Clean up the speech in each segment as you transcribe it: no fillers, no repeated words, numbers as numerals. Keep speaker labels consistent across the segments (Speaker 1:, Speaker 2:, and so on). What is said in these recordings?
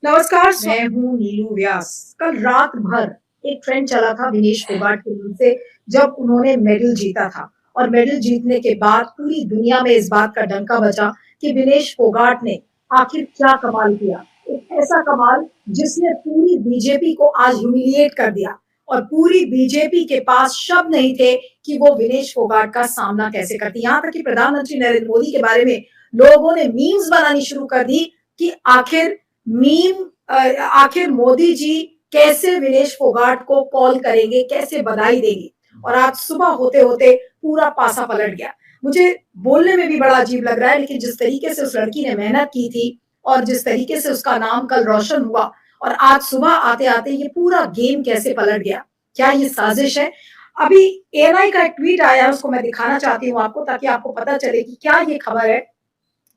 Speaker 1: नमस्कार, मैं हूँ नीलू व्यास। कल रात भर एक ट्रेंड चला था विनेश फोगाट के नाम से, जब उन्होंने मेडल जीता था। और मेडल जीतने के बाद पूरी दुनिया में इस बात का डंका बजा कि विनेश फोगाट ने आखिर क्या कमाल किया। एक ऐसा कमाल जिसने पूरी बीजेपी को आज ह्यूमिलिएट कर दिया, और पूरी बीजेपी के पास शब्द नहीं थे कि वो विनेश फोगाट का सामना कैसे करती। यहाँ तक कि प्रधानमंत्री नरेंद्र मोदी के बारे में लोगों ने मीम्स बनानी शुरू कर दी कि आखिर मोदी जी कैसे विनेश फोगाट को कॉल करेंगे, कैसे बधाई देंगे। और आज सुबह होते होते पूरा पासा पलट गया। मुझे बोलने में भी बड़ा अजीब लग रहा है, लेकिन जिस तरीके से उस लड़की ने मेहनत की थी और जिस तरीके से उसका नाम कल रोशन हुआ, और आज सुबह आते आते ये पूरा गेम कैसे पलट गया। क्या ये साजिश है? अभी एएनआई का एक ट्वीट आया है, उसको मैं दिखाना चाहती हूँ आपको, ताकि आपको पता चले कि क्या ये खबर है।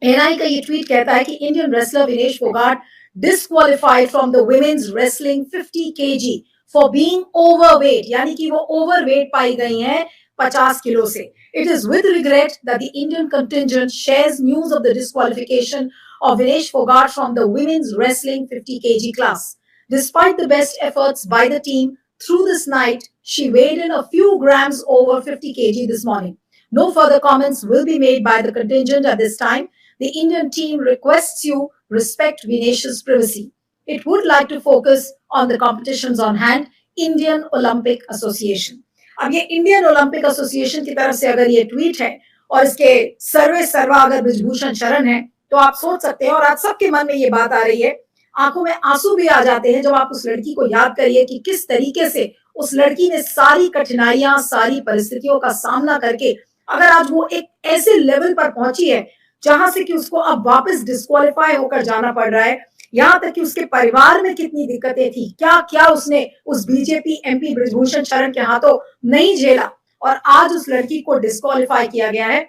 Speaker 1: एएनआई का ये ट्वीट कहता है कि Indian wrestler Vinesh Phogat disqualified from the women's wrestling 50 kg for being overweight, यानी कि वो overweight पाई गई हैं 50 किलो से। It is with regret that the Indian contingent shares news of the disqualification of Vinesh Fogart from the women's wrestling 50 kg class. Despite the best efforts by the team through this night, she weighed in a few grams over 50 kg this morning. No further comments will be made by the contingent at this time. The Indian team requests you respect Vinesh's privacy. It would like to focus on the competitions on hand. Indian Olympic Association. अब ये Indian Olympic association की तरफ से अगर ये tweet है और इसके सर्वे सर्वा अगर ब्रिजभूषण शरण है, तो आप सोच सकते हैं, और आज सबके मन में ये बात आ रही है, आंखों में आंसू भी आ जाते हैं जब आप उस लड़की को याद करिए कि किस तरीके से उस लड़की ने सारी कठिनाइयां, सारी परिस्थितियों का सामना करके अगर आज वो एक ऐसे लेवल पर पहुंची है जहां से कि उसको अब वापस डिस्क्वालीफाई होकर जाना पड़ रहा है। यहां तक कि उसके परिवार में कितनी दिक्कतें थी, क्या क्या उसने उस बीजेपी एमपी ब्रिजभूषण शरण के हाथों नहीं झेला, और आज उस लड़की को डिस्क्वालीफाई किया गया है।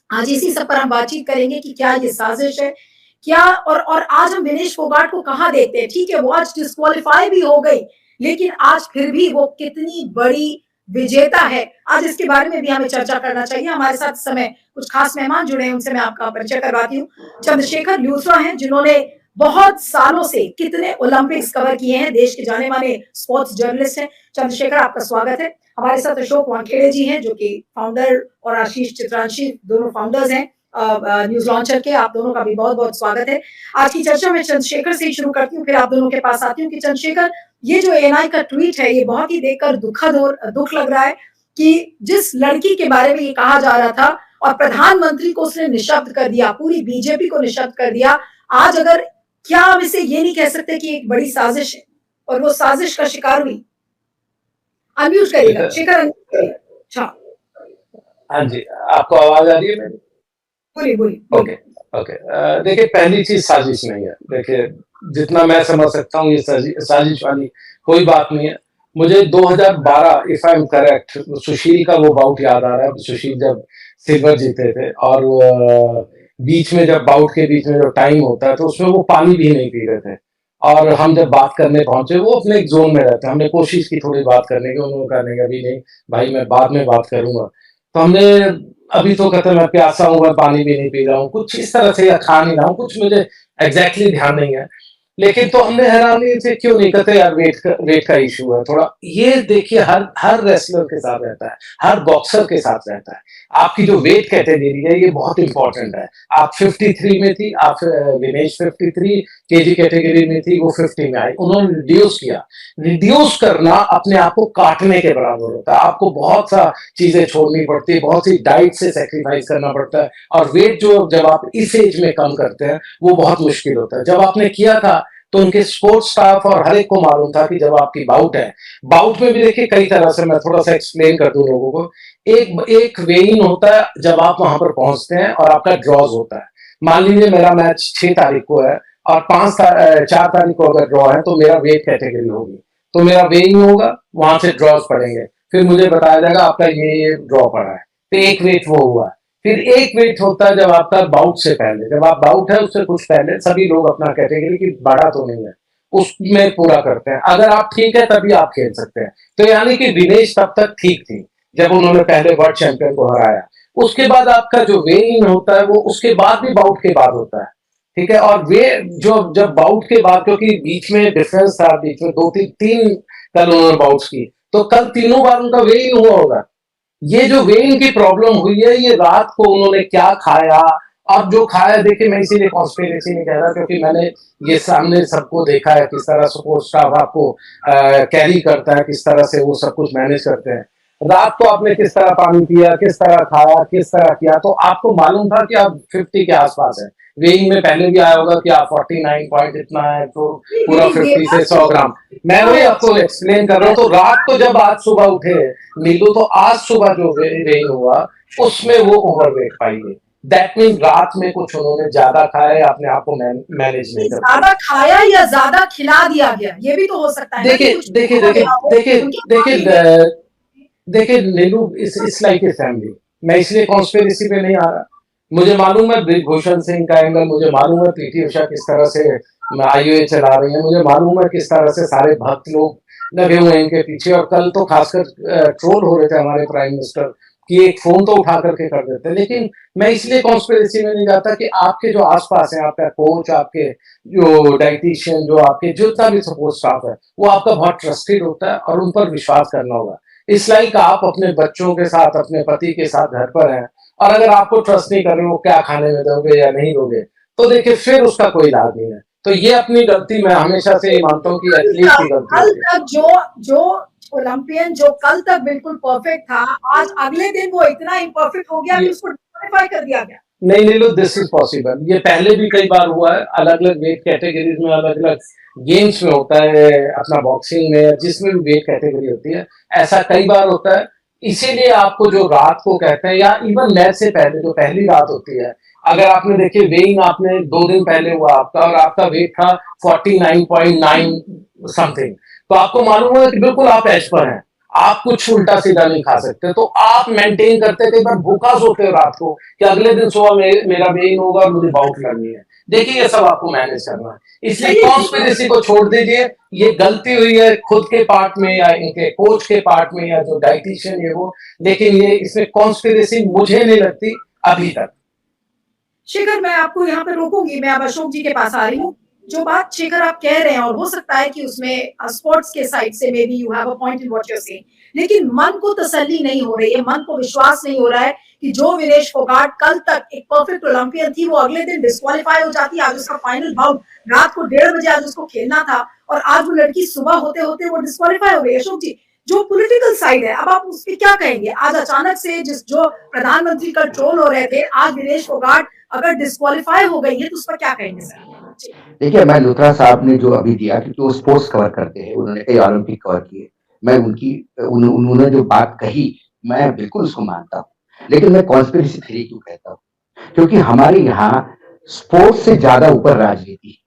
Speaker 1: आज इसी सब पर हम बातचीत करेंगे कि क्या ये साजिश है, क्या, और आज हम विनेश फोगाट को कहां देखते हैं। ठीक है, वो आज डिस्क्वालीफाई भी हो गई, लेकिन आज फिर भी वो कितनी बड़ी विजेता है, आज इसके बारे में भी हमें चर्चा करना चाहिए। हमारे साथ इस समय कुछ खास मेहमान जुड़े हैं, उनसे मैं आपका परिचय करवाती हूँ। चंद्रशेखर ल्यूथरा हैं, जिन्होंने बहुत सालों से कितने ओलंपिक्स कवर किए हैं, देश के जाने माने स्पोर्ट्स जर्नलिस्ट हैं। चंद्रशेखर, आपका स्वागत है। हमारे साथ अशोक वानखेड़े जी हैं, जो कि फाउंडर, और आशीष चित्रांशी दोनों फाउंडर्स हैं न्यूज लॉन्चर के। आप दोनों का भी बहुत बहुत स्वागत है। आज की चर्चा में चंद्रशेखर से ही शुरू करती हूँ, फिर आप दोनों के पास आती हूँ कि चंद्रशेखर, ये जो एएनआई का ट्वीट है, ये बहुत ही देखकर दुखद और दुख लग रहा है कि जिस लड़की के बारे में ये कहा जा रहा था और प्रधानमंत्री को उसने निशब्द कर दिया, पूरी बीजेपी को निशब्द कर दिया। आज अगर, क्या हम इसे ये नहीं कह सकते कि एक बड़ी साजिश है और वो साजिश का शिकार हुई। अनम्यूट करिएगा शेखर, अनम्यूट करिएगा। अच्छा,
Speaker 2: हाँ जी, आपको आवाज आ रही है मेरी?
Speaker 1: बोलिए बोलिए।
Speaker 2: Okay okay. देखिए, पहली चीज साजिश नहीं है। देखिए, जितना मैं समझ सकता हूँ, ये साजिश वाली कोई बात नहीं है। मुझे 2012 इफ आई एम करेक्ट, सुशील का वो बाउट याद आ रहा है। सुशील जब सिल्वर जीते थे, और बीच में जब बाउट के बीच में जो टाइम होता है, तो उसमें वो पानी भी नहीं पी रहे थे। और हम जब बात करने पहुंचे, वो अपने एक जोन में रहते हैं। हमने कोशिश की थोड़ी बात करने की, उन्होंने कहा नहीं, अभी नहीं भाई, मैं बाद में बात करूंगा। तो हमने, अभी तो कहते मैं प्यासा हूँ, मैं पानी भी नहीं पी रहा हूँ, कुछ इस तरह से, या खा नहीं रहा हूँ, कुछ मुझे एग्जैक्टली ध्यान नहीं है। लेकिन तो हमने हैरानी से, क्यों नहीं कहते यार, वेट का इशू है थोड़ा। ये देखिए, हर रेसलर के साथ रहता है, हर बॉक्सर के साथ रहता है। आपकी जो वेट कैटेगरी है, ये बहुत इंपॉर्टेंट है। आप 53 में थी, आप विनेश 53 केजी कैटेगरी में थी, वो 50 में आई। उन्होंने रिड्यूस किया। रिड्यूस करना अपने आप को काटने के बराबर होता है। आपको बहुत सा चीजें छोड़नी पड़ती है, बहुत सी डाइट से सेक्रीफाइस करना पड़ता है। और वेट जो जब आप इस एज में कम करते हैं, वो बहुत मुश्किल होता है। जब आपने किया था, तो उनके स्पोर्ट्स स्टाफ और हर एक को मालूम था कि जब आपकी बाउट है, बाउट में भी देखिए कई तरह से, मैं थोड़ा सा एक्सप्लेन कर दूं लोगों को। एक वेइन होता है जब आप वहां पर पहुंचते हैं, और आपका ड्रॉज होता है। मान लीजिए मेरा मैच 6 तारीख को है, और 4 तारीख को अगर ड्रॉ है, तो मेरा वेट कैटेगरी होगी, तो मेरा वेइंग होगा, वहां से ड्रॉज पड़ेंगे, फिर मुझे बताया जाएगा आपका ये ड्रॉ पड़ा है, तो एक वेट वो हुआ। फिर एक वेट होता है जब आपका बाउट से पहले, जब आप बाउट है उससे कुछ पहले, सभी लोग अपना कैटेगरी की बड़ा तो नहीं है, उसमें पूरा करते हैं। अगर आप ठीक है, तभी आप खेल सकते हैं। तो यानी कि विनेश तब तक ठीक थी जब उन्होंने पहले वर्ल्ड चैंपियन को हराया। उसके बाद आपका जो वेइन होता है, वो उसके बाद भी बाउट के बाद होता है, ठीक है। और वे जो जब बाउट के बाद, क्योंकि बीच में डिफरेंस था, बीच में दो तीन कल उन्होंने बाउट्स की, तो कल तीनों बार उनका वे ही हुआ होगा। ये जो वेन की प्रॉब्लम हुई है, ये रात को उन्होंने क्या खाया, अब जो खाया, देखिए मैं इसीलिए कॉन्स्पिरेसी नहीं कह रहा, क्योंकि मैंने ये सामने सबको देखा है किस तरह सपोर्ट स्टाफ आपको कैरी करता है, किस तरह से वो सब कुछ मैनेज करते हैं। रात को आपने किस तरह पानी पिया, किस तरह खाया, किस तरह किया, तो आपको मालूम था कि आप 50 के आसपास है। वेइंग में पहले भी आया होगा कि आप 49 पॉइंट इतना है, तो पूरा 50 से 100 ग्राम। मैं वही आपको एक्सप्लेन कर रहा हूँ। तो रात को जब आज सुबह उठे नीलू, तो आज सुबह जो वेइंग हुआ उसमें वो ओवरवेट पाई गई। दैट मीन रात में कुछ उन्होंने ज्यादा खाया, अपने आप को मैनेज नहीं कर
Speaker 1: ज्यादा खाया या ज्यादा खिला दिया गया, ये भी तो हो सकता है।
Speaker 2: देखिए नीलू, इस लाइक ए फैमिली, मैं इसलिए कॉन्स्पिरेसी पे नहीं आ रहा। मुझे मालूम है ब्रिजभूषण सिंह का एंगल, मुझे मालूम है पीटी उषा किस तरह से आईओए चला रही है, मुझे मालूम है किस तरह से सारे भक्त लोग लगे हुए हैं इनके पीछे। और कल तो खासकर ट्रोल हो रहे थे हमारे प्राइम मिनिस्टर कि एक फोन तो उठा करके कर देते। लेकिन मैं इसलिए कॉन्स्पिरेसी में नहीं जाता कि आपके जो आसपास है, आपका कोच, आपके जो डाइटिशियन, जो आपके जितना भी सपोर्ट स्टाफ है, वो आपका बहुत ट्रस्टेड होता है और उन पर विश्वास करना होगा। इस लाइक आप अपने बच्चों के साथ, अपने पति के साथ घर पर हैं, और अगर आपको ट्रस्ट नहीं कर रहे हो क्या खाने में दोगे या नहीं दोगे, तो देखिए फिर उसका कोई इलाज नहीं है। तो ये अपनी गलती, मैं हमेशा से ये मानता हूँ कि एथलीट की गलती
Speaker 1: कल तक जो ओलंपियन जो कल तक बिल्कुल परफेक्ट था, आज अगले दिन वो इतना इम्परफेक्ट हो गया कि उसको डिस्क्वालीफाई कर दिया गया।
Speaker 2: नहीं नीलू, दिस इज पॉसिबल। ये पहले भी कई बार हुआ है, अलग अलग वेट कैटेगरीज में, अलग अलग गेम्स में होता है, अपना बॉक्सिंग में, जिसमें भी वेट कैटेगरी होती है, ऐसा कई बार होता है। इसीलिए आपको जो रात को कहते हैं, या इवन मैच से पहले जो पहली रात होती है, अगर आपने देखिए वेइंग आपने 2 दिन पहले हुआ आपका, और आपका वेट था 49.9 समथिंग, तो आपको मालूम है कि बिल्कुल आप एज पर हैं, आप कुछ उल्टा सीधा नहीं खा सकते, तो आप मेंटेन करते, कई बार भूखा सोते हो रात को कि अगले दिन सुबह मेरा वेइंग होगा और मुझे बाउट करनी है। देखिए ये सब आपको मैनेज करना है, इसलिए कॉन्स्पिरेसी को छोड़ दीजिए। ये गलती हुई है खुद के पार्ट में या इनके कोच के पार्ट में या जो डाइटिशियन है वो, लेकिन ये इसमें कॉन्स्पिरेसी मुझे नहीं लगती अभी तक।
Speaker 1: शेखर, मैं आपको यहाँ पे रोकूंगी, मैं अब अशोक जी के पास आ रही हूँ। जो बात शेखर आप कह रहे हैं, और हो सकता है कि उसमें स्पोर्ट्स के साइड से maybe you have a point in what you are saying, लेकिन मन को तसल्ली नहीं हो रही है, मन को विश्वास नहीं हो रहा है कि जो विनेश फोगाट कल तक एक परफेक्ट ओलंपियन थी, वो अगले दिन डिस्क्वालीफाई हो जाती। आज उसका फाइनल बाउट रात को 1:30 बजे आज उसको खेलना था, और आज वो लड़की सुबह होते होते वो डिस्क्वालीफाई हो गई। अशोक जी, जो पॉलिटिकल साइड है, अब आप उस पर क्या कहेंगे? आज अचानक से जो प्रधानमंत्री का ट्रोल हो रहे थे, आज विनेश फोगाट अगर डिस्क्वालीफाई हो गई है, तो उस पर क्या कहेंगे सर?
Speaker 3: देखिए, मैं लूथरा साहब ने जो अभी दिया, क्योंकि वो स्पोर्ट्स कवर करते हैं, उन्होंने कई ओलंपिक कवर किए, मैं उन्होंने जो बात कही, मैं बिल्कुल उसको मानता हूँ। लेकिन मैं कॉन्स्पिरेसी थ्योरी क्यों कहता हूँ? क्योंकि हमारे यहाँ स्पोर्ट्स से ज्यादा ऊपर राजनीति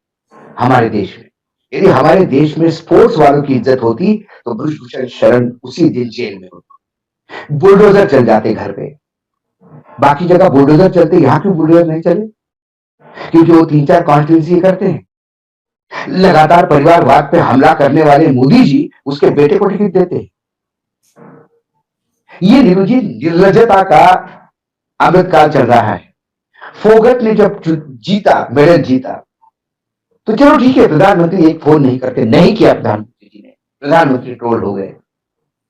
Speaker 3: हमारे देश में। यदि हमारे देश में स्पोर्ट्स वालों की इज्जत होती, तो ब्रिजभूषण शरण उसी दिन जेल में होते, बुलडोजर चल जाते घर पे। बाकी जगह बुलडोजर चलते, यहाँ क्यों बुलडोजर नहीं चले? क्योंकि वो 3-4 कॉन्स्टिट्यूंसी करते हैं। लगातार परिवारवाद पे हमला करने वाले मोदी जी उसके बेटे को टिकट देते हैं। ये निर्लजता का अमृतकाल चल रहा है। फोगट ने जब जीता, मेडल जीता, तो चलो ठीक है, प्रधानमंत्री एक फोन नहीं करते, नहीं किया प्रधानमंत्री जी ने, प्रधानमंत्री ट्रोल हो गए।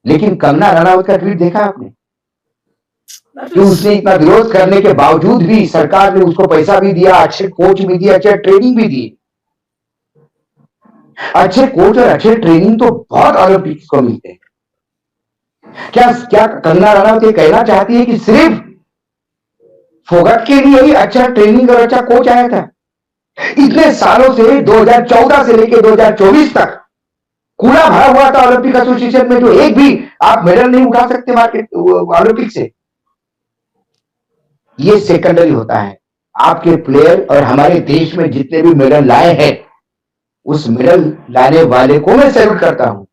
Speaker 3: लेकिन कंगना रनावत का ट्वीट देखा आपने? कि उसने इतना विरोध करने के बावजूद भी सरकार ने उसको पैसा भी दिया, अच्छे कोच भी दिया, अच्छे ट्रेनिंग भी दी। अच्छे कोच और अच्छे ट्रेनिंग तो बहुत ओलंपिक्स को मिलते हैं। क्या कंगना रनावत ये कहना चाहती है कि सिर्फ फोगट के लिए ही अच्छा ट्रेनिंग और अच्छा कोच आया था? इतने सालों से 2014 से लेकर 2024 तक कूड़ा भरा हुआ था ओलंपिक एसोसिएशन में, जो एक भी आप मेडल नहीं उठा सकते मार्केट ओलंपिक से। ये सेकेंडरी होता है। आपके प्लेयर और हमारे देश में जितने भी मेडल लाए हैं, उस मेडल लाने वाले को मैं सैल्यूट करता हूं,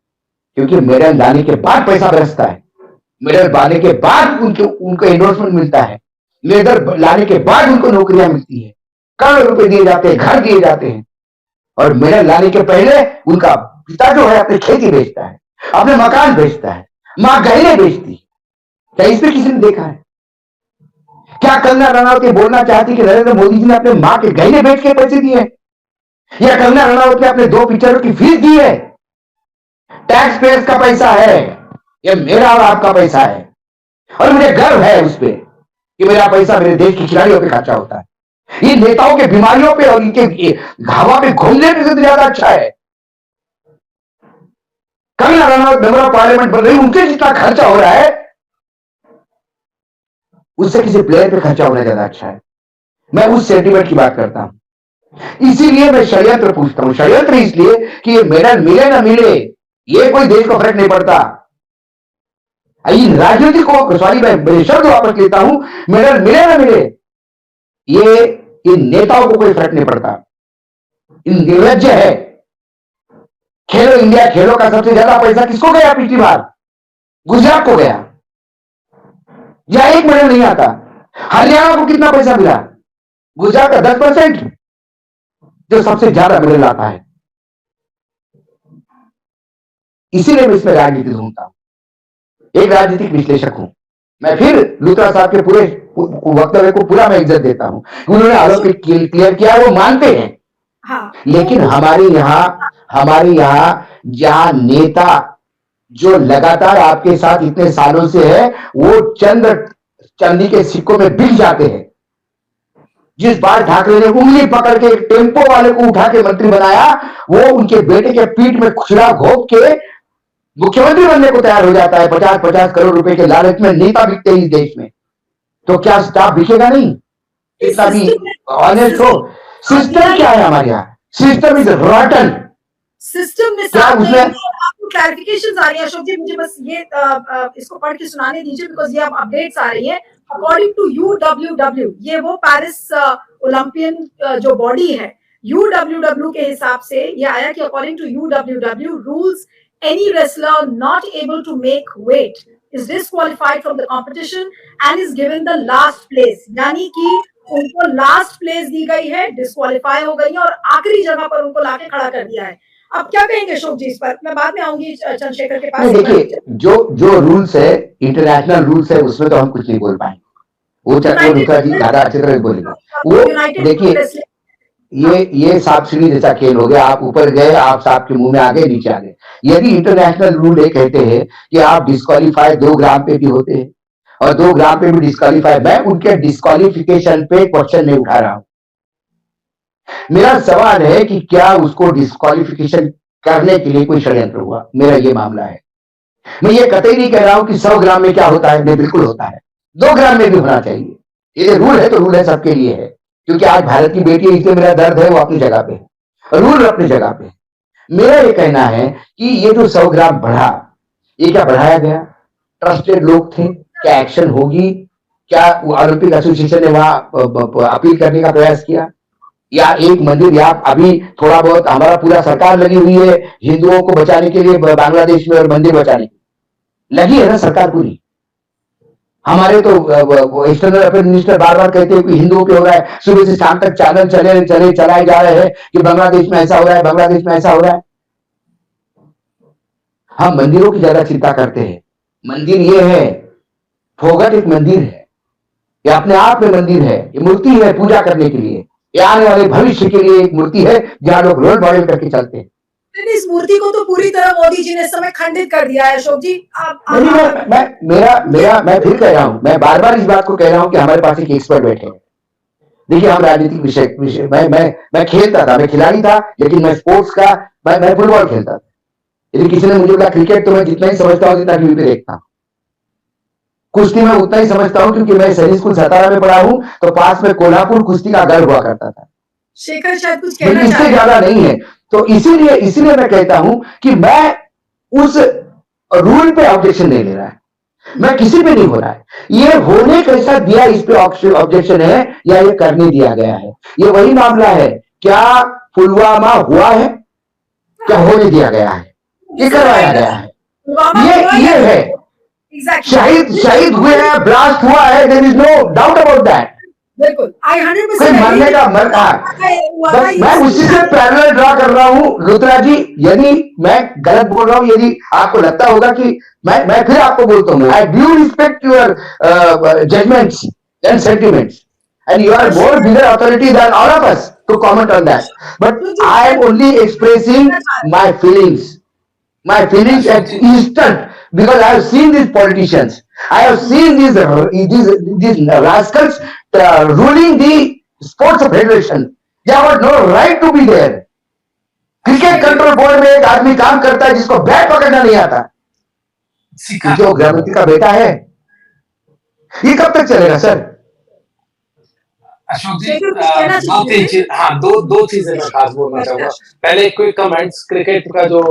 Speaker 3: क्योंकि मेडल लाने के बाद पैसा बरसता है, मेडल लाने के बाद उनको एंडोर्समेंट मिलता है, मेडल लाने के बाद उनको नौकरियां मिलती है, करोड़ों रुपए दिए जाते हैं, घर दिए जाते हैं। और मेडल लाने के पहले उनका पिता जो है अपनी खेती बेचता है, अपने मकान बेचता है, मां गहने बेचती है। क्या इस पे किसी ने देखा है? क्या क्या कंगना रनावत ये बोलना चाहती कि नरेंद्र मोदी जी ने अपने मां के गहने बेच के पैसे दिए, या कंगना रनावत ने अपने 2 पिक्चरों की फीस दी है? टैक्स पेयर्स का पैसा है, ये मेरा और आपका पैसा है, और मुझे गर्व है उस पर कि मेरा पैसा मेरे देश की खिलाड़ियों पे खर्चा होता है। ये नेताओं के बीमारियों पे और इनके घावा पे घूमने पे ज्यादा अच्छा है। Kangana Ranaut member of parliament बन रही, उनके जितना खर्चा हो रहा है उससे किसी प्लेयर पे खर्चा होना ज्यादा अच्छा है। मैं उस सेंटीमेंट की बात करता हूं। इसीलिए मैं षड्यंत्र पूछता हूं। षड्यंत्र इसलिए कि ये मेडल मिले ना मिले, ये कोई देश को फर्क नहीं पड़ता। राजनीति को, सॉरी मैं शब्द वापस लेता हूं, मेडल मिले ना मिले, ये इन नेताओं को कोई फर्क नहीं पड़ता। इन निर्लज्ज है। खेलो इंडिया खेलों का सबसे ज्यादा पैसा किसको गया पिछली बार? गुजरात को गया। या एक मेडल नहीं आता। हरियाणा को कितना पैसा मिला? गुजरात का 10%, जो सबसे ज्यादा मेडल आता है। इसीलिए मैं इसमें राजनीति ढूंढता हूं। एक राजनीतिक विश्लेषक हूं मैं। फिर लूथरा साहब के पूरे वक्तव्य को पूरा मैं इज्जत देता हूं। उन्होंने आरोप क्लियर किया, वो मानते हैं।
Speaker 1: हाँ।
Speaker 3: लेकिन हमारे यहाँ जहां नेता जो लगातार आपके साथ इतने सालों से है, वो चांदी के सिक्कों में बिक जाते हैं। जिस बार ठाकरे ने उंगली पकड़ के एक टेम्पो वाले को उठा के मंत्री बनाया, वो उनके बेटे के पीठ में खुशरा घोंप के मुख्यमंत्री बनने को तैयार हो जाता है। 50-50 करोड़ रुपए के लालच में नेता बिकते हैं इस देश में। तो क्या स्टाफ बिकेगा नहीं? इतना भी ऑनेस्ट हो। सिस्टम क्या है हमारे यहाँ? System is रॉटन।
Speaker 1: सिस्टम में आपको क्लैरिफिकेशंस आ रही है अशोक जी, मुझे बस ये इसको पढ़ के सुनाने दीजिए, बिकॉज ये अब अपडेट्स आ रही है। अकॉर्डिंग टू UWW, ये वो पेरिस ओलंपियन जो बॉडी है, UWW के हिसाब से ये आया कि according to UWW rules, any wrestler not able to make weight is disqualified from the competition and is given the last place। यानी कि उनको लास्ट प्लेस दी गई है, डिस्क्वालीफाई हो गई है और आखिरी जगह पर उनको लाके खड़ा कर दिया है। अब क्या कहेंगे अशोक जी इस पर? मैं बाद में आऊंगी चंद्रशेखर के पास।
Speaker 3: देखिए, जो रूल्स है, इंटरनेशनल रूल्स है, उसमें तो हम कुछ नहीं बोल पाएंगे। वो लूथरा जी ज्यादा अच्छी तरह बोलेंगे। वो देखिए, ये सांप सीढ़ी जैसा खेल हो गया। आप ऊपर गए, आप सांप के मुंह में आ गए, नीचे आ गए। यदि इंटरनेशनल रूल ये कहते हैं कि आप डिस्क्वालीफाई 2 ग्राम पे भी होते हैं और 2 ग्राम पे भी डिस्क्वालीफाई, मैं उनके डिस्क्वालिफिकेशन पे क्वेश्चन नहीं उठा रहा हूं। मेरा सवाल है कि क्या उसको डिस्क्वालिफिकेशन करने के लिए कोई षड्यंत्र हुआ? मेरा ये मामला है। मैं ये कतई नहीं कह रहा हूं कि 100 ग्राम में क्या होता है, बिल्कुल होता है। 2 ग्राम में भी होना चाहिए। ये रूल है तो रूल है, सबके लिए है। क्योंकि आज भारत की बेटी है, इसलिए मेरा दर्द है, वो अपनी जगह पे है, रूल अपनी जगह पे। मेरा ये कहना है कि ये जो 100 ग्राम बढ़ा, ये क्या बढ़ाया गया? ट्रस्टेड लोग थे, क्या एक्शन होगी? क्या ओलंपिक एसोसिएशन ने वहां अपील करने का प्रयास किया? या एक मंदिर, या अभी थोड़ा बहुत हमारा पूरा सरकार लगी हुई है हिंदुओं को बचाने के लिए बांग्लादेश में, और मंदिर बचाने की लगी है ना सरकार पूरी। हमारे तो एक्सटर्नल अफेयर मिनिस्टर बार बार कहते हैं कि हिंदुओं पे हो रहा है, सुबह से शाम तक चैनल चलाए जा रहे हैं कि बांग्लादेश में ऐसा हो रहा है, बांग्लादेश में ऐसा हो रहा है। हम मंदिरों की ज्यादा चिंता करते हैं। मंदिर ये है, फोगट एक मंदिर है, ये अपने आप में मंदिर है, ये मूर्ति है पूजा करने के लिए, ये आने वाले भविष्य के लिए एक मूर्ति है जहां लोग रोल मॉडल करके चलते हैं।
Speaker 1: इस मूर्ति को तो पूरी तरह मोदी जी ने इस समय खंडित कर दिया है अशोक जी।
Speaker 3: मैं फिर कह रहा हूं, मैं बार बार इस बात को कह रहा हूं कि हमारे पास एक एक्सपर्ट बैठे हैं। देखिए, हम राजनीतिक विषय मैं खेलता था, मैं खिलाड़ी था, लेकिन मैं स्पोर्ट्स का मैं फुटबॉल खेलता था। यदि किसी ने मुझे बोला क्रिकेट, तो मैं जितना ही समझता हूँ जितना टीवी पे देखता हूँ। कुश्ती में उतना ही समझता हूँ क्योंकि मैं सैनिक स्कूल सतारा में पढ़ा हूँ, तो पास में कोल्हापुर कुश्ती का गढ़ हुआ करता था।
Speaker 1: शेखर शायद कुछ कहना
Speaker 3: इससे ज्यादा नहीं है। तो इसीलिए मैं कहता हूं कि मैं उस रूल पे ऑब्जेक्शन नहीं ले रहा है, मैं किसी पे नहीं हो रहा है। ये होने कैसा दिया, इस पे ऑब्जेक्शन है, या ये करने दिया गया है। ये वही मामला है, क्या पुलवामा हुआ है, क्या होने दिया गया है, ये करवाया गया है। ये है, शहीद हुए हैं, ब्लास्ट हुआ है, there is no doubt about that.
Speaker 1: बिल्कुल, आई 100%
Speaker 3: मरने का मैं उसी से पैरेलल ड्रा कर रहा हूं लूथरा जी। यदि मैं गलत बोल रहा हूं, यदि आपको लगता होगा कि मैं फिर आपको बोलता हूं, I do respect your judgements, than sentiments. And you are more bigger authority than all of us to comment on that. But I am only expressing my feelings. My feelings
Speaker 2: Ashok
Speaker 3: at
Speaker 2: ji,
Speaker 3: instant, because I have seen these politicians. I have seen these rascals ruling the sports federation. They have no right to be there. Cricket control board में एक आदमी काम करता है जिसको bat पकड़ना नहीं आता,
Speaker 2: सीखा
Speaker 3: जो गृहमंत्री का बेटा है। ये कब तक चलेगा सर?
Speaker 2: अशोक जी,
Speaker 1: शेखर कुछ कहना
Speaker 2: दो
Speaker 1: चाहेंगे
Speaker 2: तीन
Speaker 1: सर?
Speaker 2: चीज, हाँ, दो चीजें मैं खास बोलना
Speaker 1: अच्छा,
Speaker 2: चाहूंगा। पहले एक क्विक कमेंट्स, क्रिकेट का जो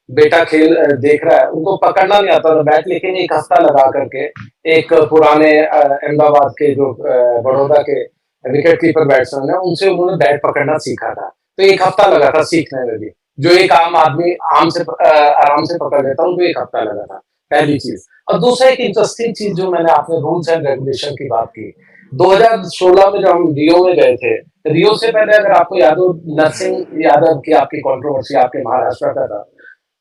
Speaker 2: बेटा खेल देख रहा है, उनको पकड़ना नहीं आता था बैट, लेकिन एक हफ्ता लगा करके एक पुराने अहमदाबाद के जो बड़ौदा के विकेट कीपर बैट्समैन है, उनसे उन्होंने बैट पकड़ना सीखा था। तो एक हफ्ता लगा था सीखने में भी, जो एक आम आदमी आराम से पकड़ लेता उनको एक हफ्ता लगा था, पहली चीज। और दूसरा एक इंटरेस्टिंग चीज जो मैंने, आपने रूल्स एंड रेगुलेशन की बात की, 2016 में जब हम रियो में गए थे, रियो से पहले अगर आपको याद हो, नरसिंह यादव की आपकी कंट्रोवर्सी आपके महाराष्ट्र का था,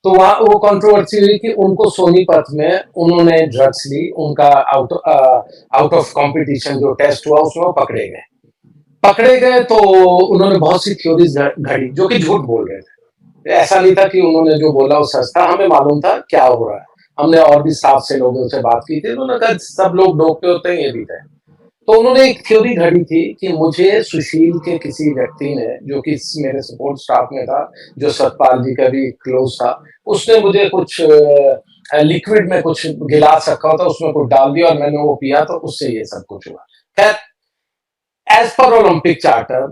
Speaker 2: तो वहां वो कंट्रोवर्सी हुई कि उनको सोनीपत में उन्होंने ड्रग्स ली, उनका आउट ऑफ कंपटीशन जो टेस्ट हुआ उसमें वो पकड़े गए तो उन्होंने बहुत सी थ्योरीज घड़ी जो कि झूठ बोल रहे थे। ऐसा नहीं था कि उन्होंने जो बोला वो सच था, हमें मालूम था क्या हो रहा है। हमने और भी स्टाफ से लोगों से बात की थी, उन्होंने कहा सब लोग डोपे होते हैं, ये भी थे। तो उन्होंने एक थ्योरी घड़ी थी कि मुझे सुशील के किसी व्यक्ति ने, जो कि मेरे सपोर्ट स्टाफ में था, जो सतपाल जी का भी क्लोज था, उसने मुझे कुछ लिक्विड में कुछ गिलास रखा था, उसमें कुछ डाल दिया और मैंने वो पिया, तो उससे ये सब कुछ हुआ। खैर, एज पर ओलंपिक चार्टर,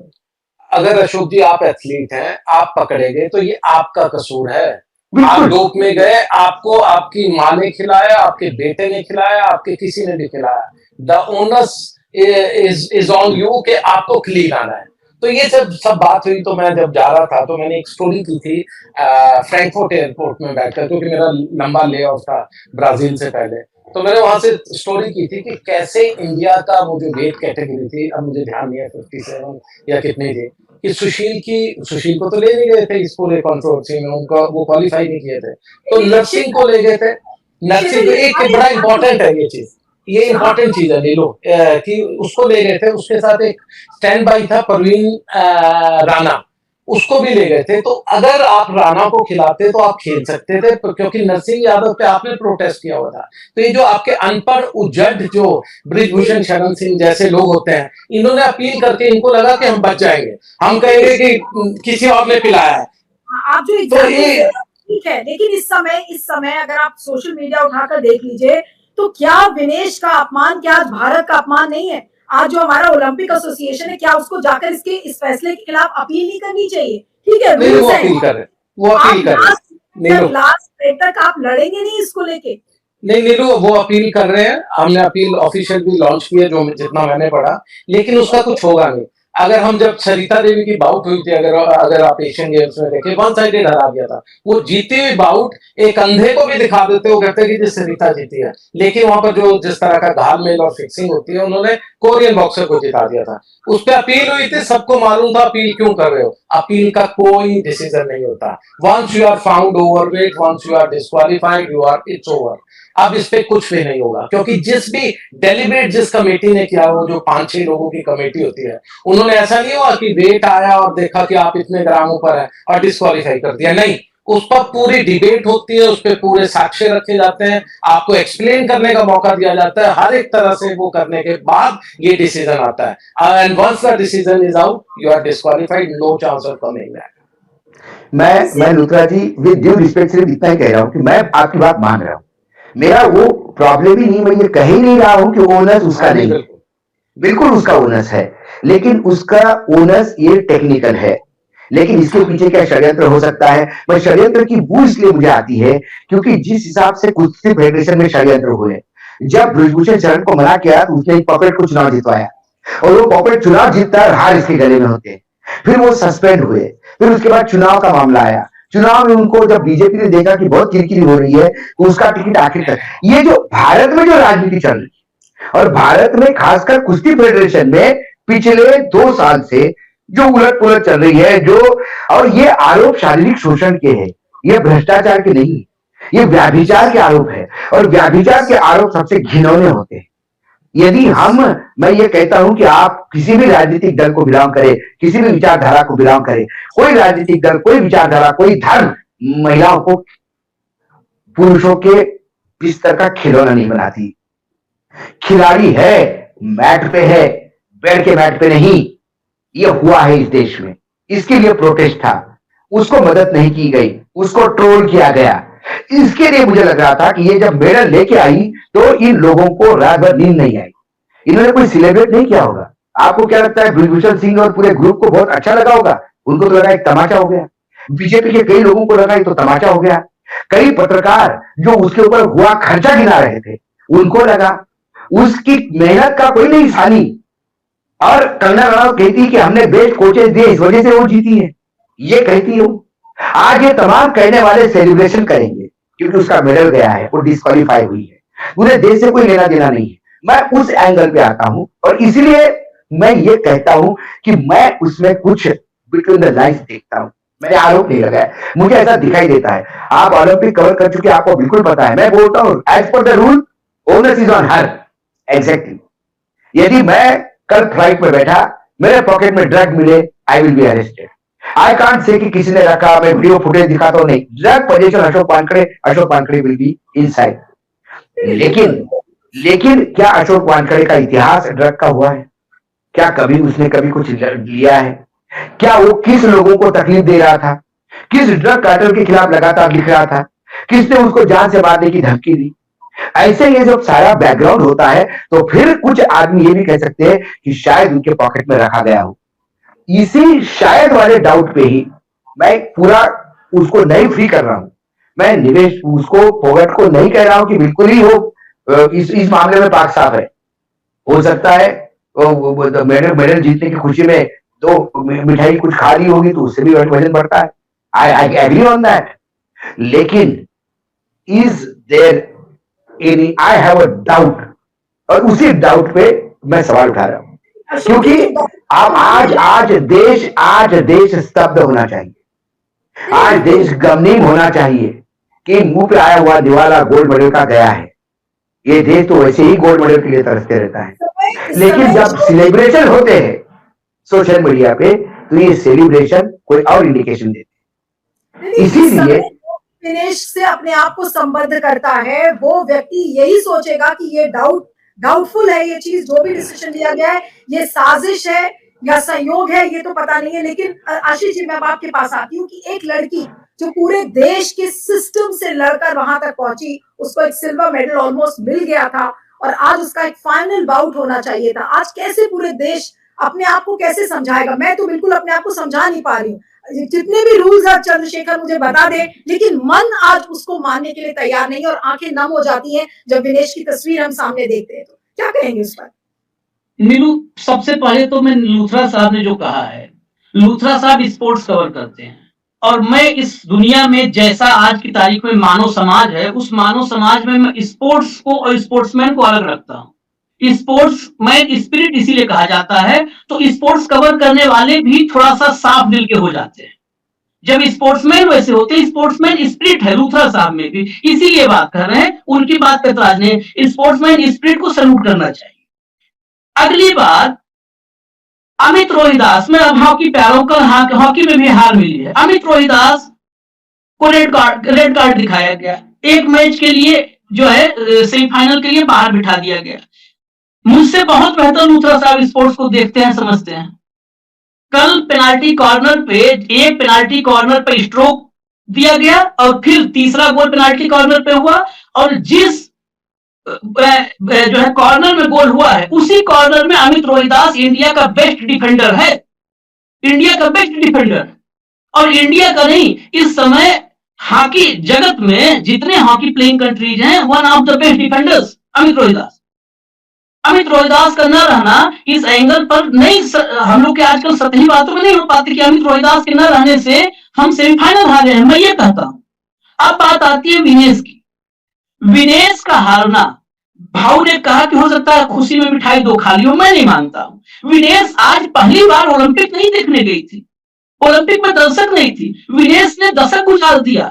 Speaker 2: अगर अशोक जी आप एथलीट हैं, आप पकड़े गए तो ये आपका कसूर है। आप डोप में गए, आपको आपकी माँ ने खिलाया, आपके बेटे ने खिलाया, आपके किसी ने भी खिलाया। The onus is on you कि आपको क्लीन आना है। तो ये जब सब बात हुई, तो मैं जब जा रहा था तो मैंने एक स्टोरी की थी फ्रैंकफर्ट एयरपोर्ट में बैठकर, क्योंकि मेरा लंबा ले ऑफ था ब्राजील से पहले। तो मैंने वहां से स्टोरी की थी कि कैसे इंडिया का वो जो वेट कैटेगरी थी, अब मुझे ध्यान नहीं है 57 या कितनी थी, कि सुशील को तो ले नहीं गए थे इस पूरे कंट्रोवर्सी में, उनका वो क्वालिफाई नहीं किए थे, तो नरसिंह को ले गए थे। नरसिंह, एक बड़ा इंपॉर्टेंट है ये चीज, ये इंपॉर्टेंट चीज है नीलो, कि उसको ले गए थे, उसके साथ एक स्टैंड बाई था परवीन राणा, उसको भी ले गए थे। तो अगर आप राणा को खिलाते तो आप खेल सकते थे, क्योंकि नरसिंह यादव पे आपने प्रोटेस्ट किया हुआ था। तो ये जो आपके अनपढ़ उजड जो ब्रिजभूषण शरण सिंह जैसे लोग होते हैं, इन्होंने अपील करके इनको लगा कि हम बच जाएंगे, हम कहेंगे कि किसी और ने पिलाया है।
Speaker 1: आप जो
Speaker 2: तो ये
Speaker 1: ठीक है, लेकिन इस समय अगर आप सोशल मीडिया उठाकर देख लीजिए, तो क्या विनेश का अपमान, क्या आज भारत का अपमान नहीं है? आज जो हमारा ओलंपिक एसोसिएशन है, क्या उसको जाकर इस फैसले के खिलाफ अपील नहीं करनी चाहिए? ठीक है,
Speaker 2: नहीं, वो अपील कर रहे, वो अपील कर रहे,
Speaker 1: लास्ट डेट तक आप लड़ेंगे नहीं इसको लेके?
Speaker 2: नहीं नीलू, वो अपील कर रहे हैं, हमने अपील ऑफिशियल भी लॉन्च की है, जो जितना मैंने पढ़ा, लेकिन उसका कुछ होगा नहीं। अगर हम जब सरिता देवी की बाउट हुई थी, अगर आप एशियन गेम्स में देखें, वन साइडेड हरा दिया था, वो जीती हुई बाउट एक अंधे को भी दिखा देते, वो कहते हैं कि सरिता जीती है, लेकिन वहां पर जो जिस तरह का घालमेल और फिक्सिंग होती है, उन्होंने कोरियन बॉक्सर को जिता दिया था। उस पर अपील हुई थी, सबको मालूम था अपील क्यों कर रहे हो। अपील का कोई डिसीजन नहीं होता। Once you are found overweight, once you are disqualified, you are it's over. अब इस पे कुछ भी नहीं होगा, क्योंकि जिस कमेटी ने किया, वो जो 5-6 लोगों की कमेटी होती है, उन्होंने ऐसा नहीं हुआ कि वेट आया और देखा कि आप इतने ग्रामों पर है और डिस्क्वालीफाई कर दिया, नहीं, उस पर पूरी डिबेट होती है, उस पर पूरे साक्ष्य रखे जाते हैं, आपको एक्सप्लेन करने का मौका दिया जाता है, हर एक तरह से वो करने के बाद ये डिसीजन आता है। And once the decision is out, you are disqualified, no chance of coming back.
Speaker 3: मैं Luthra ji with due respect सिर्फ इतना ही कह रहा हूं कि मैं आपकी बात मान रहा हूं, मेरा वो प्रॉब्लम ही नहीं, मैं ये कह ही नहीं रहा हूं कि ओनस उसका नहीं, बिल्कुल उसका ओनस है, लेकिन उसका ओनस ये टेक्निकल है। लेकिन इसके पीछे क्या षड्यंत्र हो सकता है? मैं षड्यंत्र की बू इसलिए मुझे आती है क्योंकि जिस हिसाब से कुश्ती फेडरेशन में षड्यंत्र हुए, जब ब्रिजभूषण शरण को मना किया तो उसने एक पपेट को चुनाव जितवाया, और वो पपेट चुनाव जीतता है, हार इसके गले में होते हैं। फिर वो सस्पेंड हुए, फिर उसके बाद चुनाव का मामला आया, चुनाव में उनको जब बीजेपी ने देखा कि बहुत किरकिरी हो रही है, तो उसका टिकट आखिर तक, ये जो भारत में जो राजनीति चल रही है, और भारत में खासकर कुश्ती फेडरेशन में पिछले 2 साल से जो उलट पुलट चल रही है, जो, और ये आरोप शारीरिक शोषण के हैं, ये भ्रष्टाचार के नहीं, ये व्याभिचार के आरोप है, और व्याभिचार के आरोप सबसे घिनौने होते हैं। यदि मैं ये कहता हूं कि आप किसी भी राजनीतिक दल को बिलोंग करें, किसी भी विचारधारा को बिलोंग करें, कोई राजनीतिक दल, कोई विचारधारा, कोई धर्म महिलाओं को पुरुषों के बिस्तर का खिलौना नहीं बनाती। खिलाड़ी है, मैट पे है, बेड के मैट पे नहीं। ये हुआ है इस देश में, इसके लिए प्रोटेस्ट था, उसको मदद नहीं की गई, उसको ट्रोल किया गया। इसके लिए मुझे लग रहा था कि ये जब मेडल लेके आई तो इन लोगों को रात भर नींद नहीं आई, इन्होंने कोई सेलिब्रेट नहीं किया होगा। आपको क्या लगता है ब्रिजभूषण सिंह और पूरे ग्रुप को बहुत अच्छा लगा होगा? उनको तो लगा एक तमाचा हो गया। बीजेपी के कई लोगों को लगा ये तो तमाचा हो गया। कई पत्रकार जो उसके ऊपर हुआ खर्चा गिना रहे थे, उनको लगा उसकी मेहनत का कोई नहीं सानी। और कंगना रनौत कहती कि हमने बेस्ट कोचेस दिए, इस वजह से वो जीती है, ये कहती है वो। आज ये तमाम कहने वाले सेलिब्रेशन करेंगे क्योंकि उसका मेडल गया है, वो डिस्क्वालीफाई हुई है, उन्हें देश से कोई लेना देना नहीं है। मैं उस एंगल पे आता हूं और इसलिए मैं ये कहता हूं कि मैं उसमें कुछ बिटवीन द लाइन्स देखता हूं। मैंने आरोप नहीं लगाया, मुझे ऐसा दिखाई देता है। आप ओलंपिक कवर कर चुके, आपको बिल्कुल पता है। मैं बोलता हूं as per the rule onus is on her. Exactly, यदि मैं कल फ्लाइट में बैठा, मेरे पॉकेट में ड्रग मिले, I will be arrested. I can't say कि किसी ने रखा, मैं वीडियो फुटेज दिखाता हूं, नहीं। Drug position Ashok Wankhede will be inside. लेकिन क्या अशोक वानखेड़े का इतिहास ड्रग का हुआ है? क्या कभी उसने कभी कुछ लिया है? क्या वो किस लोगों को तकलीफ दे रहा था? किस ड्रग कार्टेल के खिलाफ लगातार लिख रहा था? किसने उसको जान से मारने की धमकी दी? ऐसे ये जब सारा बैकग्राउंड होता है तो फिर कुछ आदमी ये भी कह सकते हैं कि शायद उनके पॉकेट में रखा गया हो। इसी शायद वाले डाउट पे ही मैं पूरा उसको नहीं फ्री कर रहा हूं। मैं निवेश उसको फोगट को नहीं कह रहा हूं कि बिल्कुल ही हो इस मामले में पाक साफ है। हो सकता है मेडल जीतने की खुशी में तो मिठाई कुछ खा ली होगी तो उससे भी वजन बढ़ता है। I agree on that. लेकिन is there any, I have a doubt, और उसी डाउट पे मैं सवाल उठा रहा हूं क्योंकि अब आज देश स्तब्ध होना चाहिए। आज देश गमनीम होना चाहिए कि मुंह पे आया हुआ दिवाला गोल्ड मेडल का गया है। ये देश तो वैसे ही गोल्ड मेडल के लिए तरसते रहता है, लेकिन जब सेलिब्रेशन होते हैं सोशल मीडिया पे तो ये सेलिब्रेशन कोई और इंडिकेशन देते हैं। इसीलिए
Speaker 1: दिनेश से अपने आप को संबद्ध करता है वो व्यक्ति यही सोचेगा कि ये डाउटफुल है, ये चीज जो भी डिसीजन लिया गया है ये साजिश है या संयोग है, ये तो पता नहीं है। लेकिन आशीष जी, मैं आपके पास आती हूँ कि एक लड़की जो पूरे देश के सिस्टम से लड़कर वहां तक पहुंची, उसको एक सिल्वर मेडल ऑलमोस्ट मिल गया था और आज उसका एक फाइनल बाउट होना चाहिए था। आज कैसे पूरे देश अपने आप को कैसे समझाएगा? मैं तो बिल्कुल अपने आप को समझा नहीं पा रही हूँ। जितने भी रूल्स है चंद्रशेखर मुझे बता दे, लेकिन मन आज उसको मानने के लिए तैयार नहीं और आंखें नम हो जाती हैं जब विनेश की तस्वीर हम सामने देखते हैं। तो क्या कहेंगे उस पर?
Speaker 4: नीलू, सबसे पहले तो मैं लूथरा साहब ने जो कहा है, लूथरा साहब स्पोर्ट्स कवर करते हैं और मैं इस दुनिया में जैसा आज की तारीख में मानव समाज है, उस मानव समाज में मैं स्पोर्ट्स को और स्पोर्ट्समैन को अलग रखता हूँ। स्पोर्ट्समैन स्पिरिट इसीलिए कहा जाता है, तो स्पोर्ट्स कवर करने वाले भी थोड़ा सा साफ दिल के हो जाते हैं। जब स्पोर्ट्समैन वैसे होते हैं, स्पोर्ट्समैन स्पिरिट है लूथरा साहब में भी, इसीलिए बात कर रहे हैं। उनकी बात पे तो आज ने स्पोर्ट्समैन स्पिरिट को सैल्यूट करना चाहिए। अगली बात, अमित रोहिदास में, अब हॉकी पैरों का हॉकी में भी हार मिली है। अमित रोहिदास को रेड कार्ड दिखाया गया, एक मैच के लिए जो है सेमीफाइनल के लिए बाहर बिठा दिया गया। मुझसे बहुत बेहतर लूथरा साहब स्पोर्ट्स को देखते हैं, समझते हैं। कल पेनाल्टी कॉर्नर पे एक पेनाल्टी कॉर्नर पे स्ट्रोक दिया गया और फिर तीसरा गोल पेनाल्टी कॉर्नर पे हुआ और जिस जो है कॉर्नर में गोल हुआ है उसी कॉर्नर में अमित रोहिदास इंडिया का बेस्ट डिफेंडर है, इंडिया का बेस्ट डिफेंडर। और इंडिया का नहीं, इस समय हॉकी जगत में जितने हॉकी प्लेइंग कंट्रीज हैं, one of the best defenders Amit Rohidas. Amit Rohidas का न रहना इस एंगल पर नहीं, हम लोग के आजकल सतही बातों में नहीं हो पाती कि अमित रोहिदास के न रहने से हम सेमीफाइनल हारे हैं, मैं ये कहता हूं। अब बात आती है विनेश की। विनेश का हारना, भाऊ ने कहा कि हो सकता है खुशी में मिठाई दो खा लियो, मैं नहीं मानता हूं। विनेश आज पहली बार ओलंपिक नहीं देखने गई थी, ओलंपिक में दर्शक नहीं थी, विनेश ने दशक गुजार दिया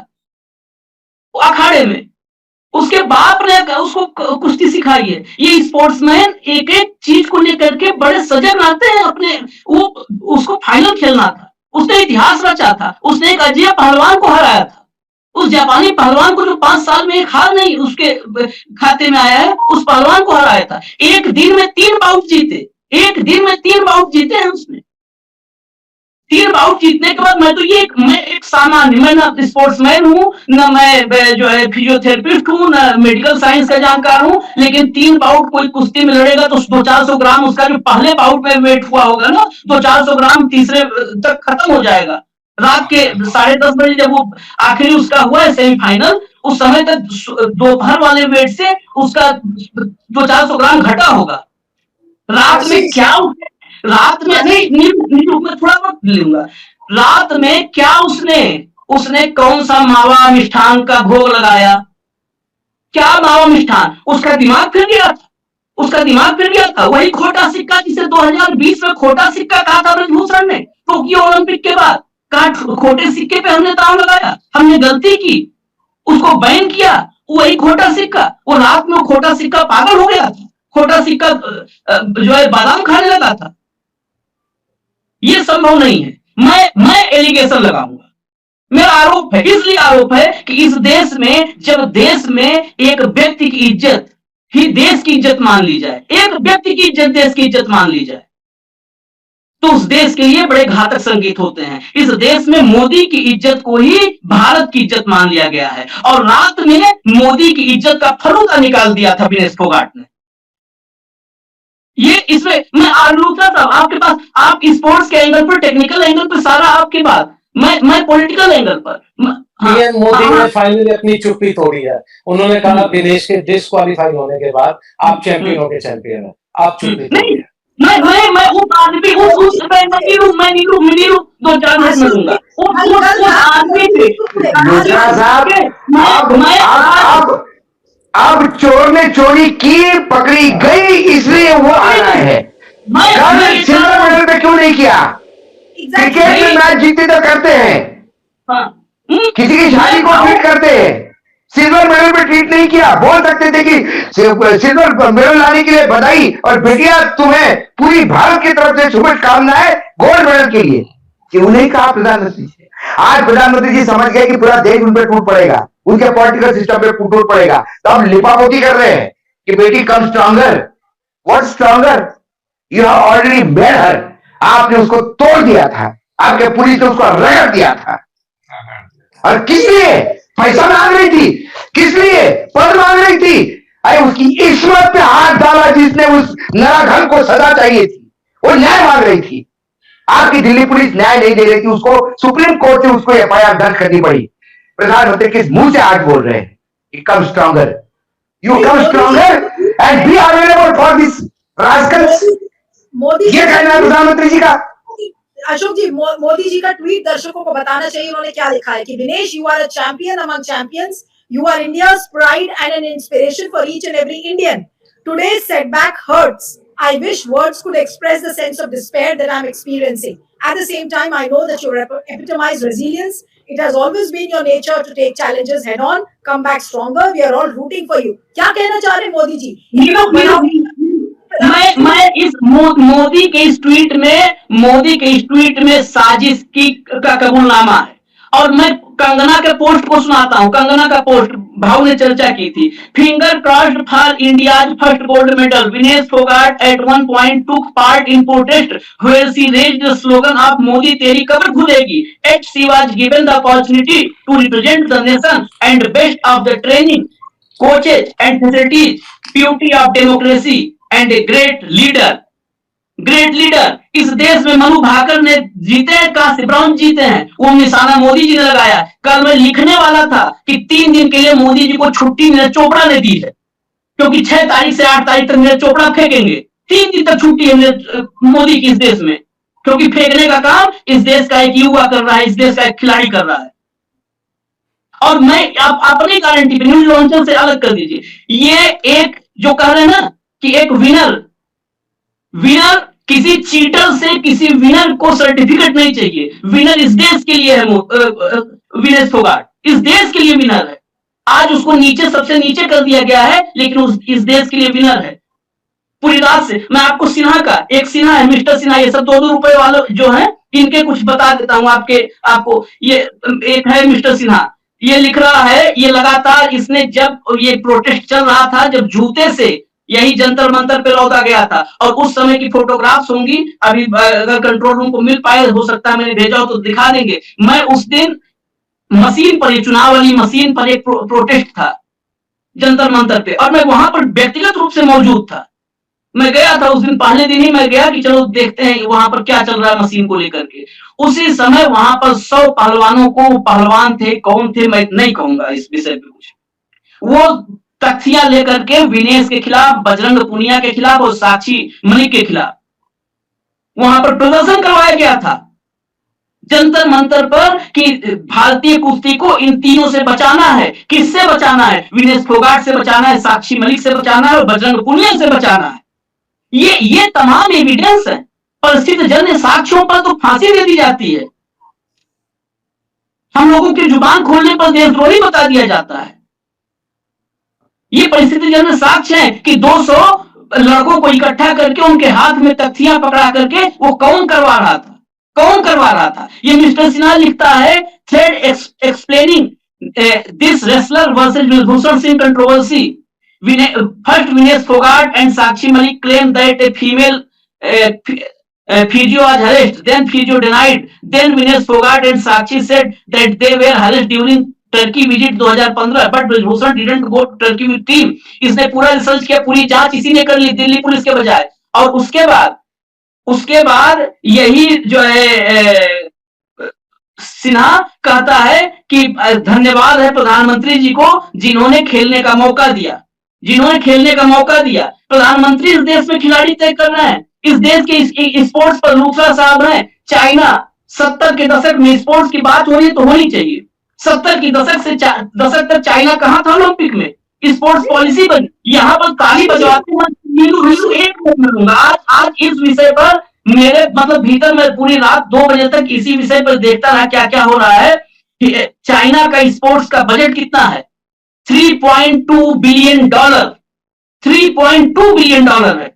Speaker 4: अखाड़े में। उसके बाप ने उसको कुश्ती सिखाई है। ये स्पोर्ट्समैन एक एक चीज को लेकर के बड़े सजग रहते हैं अपने। वो उसको फाइनल खेलना था, उसने इतिहास रचा था, उसने एक अजय पहलवान को हराया था। उस जापानी पहलवान को जो 5 साल में एक हार नहीं उसके खाते में आया है, उस पहलवान को हराया था। एक दिन में 3 बाउट जीते, एक दिन में 3 बाउट जीते हैं उसने। 3 बाउट जीतने के बाद मैं एक सामान्य, मैं ना स्पोर्ट्समैन हूँ, ना मैं जो है फिजियोथेरेपिस्ट हूँ, ना मेडिकल साइंस का जानकार हूँ, लेकिन 3 बाउट कोई कुश्ती में लड़ेगा तो 200-400 ग्राम उसका जो पहले बाउट में वेट हुआ होगा ना, 200-400 ग्राम तीसरे तक खत्म हो जाएगा। रात के 10:30 बजे जब वो आखिरी उसका हुआ है सेमीफाइनल, उस समय तक दोपहर वाले वेट से उसका 200-400 ग्राम घटा होगा। रात में क्या, रात में नहीं मैं थोड़ा बहुत लूंगा। रात में क्या उसने कौन सा मावा मिष्ठान का भोग लगाया? क्या मावा मिष्ठान? उसका दिमाग फिर गया था, उसका दिमाग फिर गया था। वही खोटा सिक्का जिसे 2020 में खोटा सिक्का कहा था ब्रजभूषण ने टोक्यो ओलंपिक के बाद, कहा खोटे सिक्के पे हमने दांव लगाया, हमने गलती की, उसको बैन किया। वही खोटा सिक्का, वो रात में खोटा सिक्का पागल हो गया था, खोटा सिक्का जो है बादाम खाने लगा था। ये संभव नहीं है। मैं एलिगेशन लगाऊंगा, मेरा आरोप है, इसलिए आरोप है कि इस देश में जब देश में एक व्यक्ति की इज्जत ही देश की इज्जत मान ली जाए, एक व्यक्ति की इज्जत देश की इज्जत मान ली जाए, तो उस देश के लिए बड़े घातक संकेत होते हैं। इस देश में मोदी की इज्जत को ही भारत की इज्जत मान लिया गया है, और रात में मोदी की इज्जत का फलूदा निकाल दिया था विनेश फोगाट ने। ये इसमें मैं लूथरा साहब आपके पास, आप स्पोर्ट्स के एंगल पर, टेक्निकल एंगल पर सारा आपके बात, मैं पॉलिटिकल एंगल पर।
Speaker 2: पीएम मोदी ने फाइनली अपनी चुप्पी तोड़ी है। उन्होंने कहा विदेश के डिस्क्वालीफाई होने के बाद आप चैंपियनों के चैंपियन हैं, आप चुप्पी तोड़ी है।
Speaker 4: मैं उस आदमी मैं नीरू 2-4 मिनट में दूंगा उस आदमी से।
Speaker 3: लूथरा साहब, अब चोर ने चोरी की, पकड़ी गई, इसलिए वो आ रहा है। कल सिल्वर मेडल पे क्यों नहीं किया? क्रिकेट में मैच जीते तो करते हैं, किसी की शादी को ट्रीट करते हैं, सिल्वर मेडल पे ट्रीट नहीं किया। बोल सकते थे कि सिल्वर मेडल लाने के लिए बधाई और बेटिया तुम्हें पूरी भारत की तरफ से शुभकामनाएं गोल्ड मेडल के लिए, क्यों नहीं कहा प्रधानमंत्री से? आज प्रधानमंत्री जी समझ गए कि पूरा देश उन पर टूट पड़ेगा, उनके पॉलिटिकल सिस्टम पे टूट पड़ेगा, तो अब लिपापोती कर रहे हैं कि बेटी come stronger. What stronger? You have already made her. आपने उसको तोड़ दिया था, आपके पुलिस ने उसको रगड़ दिया था। और किस लिए? पैसा मांग रही थी, किस लिए? पद मांग रही थी। अरे उसकी इस्मत पे हाथ डाला जिसने उस नराधम को सजा चाहिए थी, वो न्याय मांग रही थी। आपकी दिल्ली पुलिस न्याय नहीं दे रही थी, उसको सुप्रीम कोर्ट से उसको एफआईआर दर्ज करनी पड़ी। प्रधानमंत्री किस मुंह से आज बोल रहे हैं कि come stronger, you come stronger and be available for this rascals.
Speaker 1: Modi
Speaker 3: ये कहना है प्रधानमंत्री जी का।
Speaker 1: अशोक जी, मोदी जी का ट्वीट दर्शकों को बताना चाहिए। उन्होंने क्या लिखा है कि Vinesh, you are a champion among champions, you are India's pride and an inspiration for each and every Indian. Today's setback hurts. I wish words could express the sense of despair that I'm experiencing. At the same time, I know that you epitomize resilience. It has always been your nature to take challenges head on, come back stronger. We are all rooting for you. क्या कहना चाह रहे हैं मोदी जी?
Speaker 4: मैं इस मोदी के इस tweet में साजिश का कबूलनामा है। और मैं कंगना के पोस्ट को सुनाता हूं। कंगना का पोस्ट भाव ने चर्चा की थी। Finger crossed for India's first gold medal, Vinesh Phogat at one point took part in protest where she raised the slogan of Modi तेरी कब्र खुलेगी at she was given the opportunity to represent the nation and best of the training coaches and facilities, beauty of democracy and a great leader. इस देश में मनु भाकर ने जीते हैं, कांस्य ब्रॉन्ज जीते हैं, वो निशाना मोदी जी ने लगाया। कल मैं लिखने वाला था कि 3 दिन के लिए मोदी जी को छुट्टी नीरज चोपड़ा ने दी है, क्योंकि 6 तारीख से 8 तारीख तक नीरज चोपड़ा फेंकेंगे। 3 दिन तक छुट्टी है मोदी की इस देश में, क्योंकि फेंकने का काम इस देश का एक युवा कर रहा है, इस देश का एक खिलाड़ी कर रहा है। और मैं अपनी गारंटी पे न्यूज लॉन्चर से अलग कर दीजिए, ये एक जो कह रहे हैं ना कि एक विनर किसी चीटर से किसी विनर को सर्टिफिकेट नहीं चाहिए। विनर इस देश के लिए है, विनेश फोगाट इस देश के लिए विनर है। आज उसको नीचे, सबसे नीचे कर दिया गया है, लेकिन इस देश के लिए विनर है पूरी रात से। मैं आपको सिन्हा का, एक सिन्हा है, मिस्टर सिन्हा, ये सब 2-2 रुपए वाले जो हैं, इनके कुछ बता देता हूँ आपको। ये एक है मिस्टर सिन्हा, ये लिख रहा है, ये लगातार इसने, जब ये प्रोटेस्ट चल रहा था, जब जूते से यही जंतर मंतर पे लौटा गया था, और उस समय की फोटोग्राफ्स होंगी, अभी अगर कंट्रोल रूम को मिल पाए, हो सकता है मैंने भेजा हो तो दिखा देंगे। मैं उस दिन मशीन पर, चुनाव वाली मशीन पर एक प्रोटेस्ट था जंतर मंतर पे, और मैं वहां पर व्यक्तिगत रूप से मौजूद था। मैं गया था उस दिन, पहले दिन ही मैं गया कि चलो देखते हैं वहां पर क्या चल रहा है मशीन को लेकर के। उसी समय वहां पर 100 पहलवानों को, पहलवान थे, कौन थे मैं नहीं कहूंगा इस विषय पे कुछ, वो तख्तियां लेकर के विनेश के खिलाफ, बजरंग पुनिया के खिलाफ और साक्षी मलिक के खिलाफ वहां पर प्रदर्शन करवाया गया था जंतर मंतर पर, कि भारतीय कुश्ती को इन तीनों से बचाना है। किससे बचाना है? विनेश फोगाट से बचाना है, साक्षी मलिक से बचाना है और बजरंग पुनिया से बचाना है। ये तमाम एविडेंस है। परिस्थिति जन्य साक्ष्यों पर तो फांसी दे दी जाती है, हम लोगों की जुबान खोलने पर देशद्रोही बता दिया जाता है। ये परिस्थिति जन्य साक्ष्य है कि 200 लड़कों को इकट्ठा करके उनके हाथ में तख्तियां पकड़ा करके वो कौन करवा रहा था, कौन करवा रहा था? ये मिस्टर सिन्हा लिखता है, thread explaining this wrestler versus Vibhushan Singh controversy, first Vinesh Fogart and Sakshi Malik claimed that a female physio was harassed, then physio denied, then Vinesh Fogart and Sakshi said that they were harassed during Turkey visit 2015, but Brijbhushan didn't go to Turkey with team. इसने पूरा research किया, पूरी जांच इसी ने कर ली Delhi police के बजाय। और उसके बाद यही जो है सिन्हा कहता है कि धन्यवाद है प्रधानमंत्री जी को जिन्होंने खेलने का मौका दिया, जिन्होंने खेलने का मौका दिया। प्रधानमंत्री इस देश में खिलाड़ी तय कर रहे हैं, इस देश के स्पोर्ट्स पर लूथरा साहब हैं। चाइना 70 के दशक में स्पोर्ट्स की बात हो रही तो होनी चाहिए। 70 की दशक तक चाइना कहां था ओलंपिक में? स्पोर्ट्स पॉलिसी बनी, यहाँ पर ताली बजवाते हैं। आज इस विषय पर मेरे मतलब भीतर में पूरी रात 2 बजे तक इसी विषय पर देखता रहा क्या क्या हो रहा है। चाइना का स्पोर्ट्स का बजट कितना है? $3.2 बिलियन, 3.2 बिलियन डॉलर है।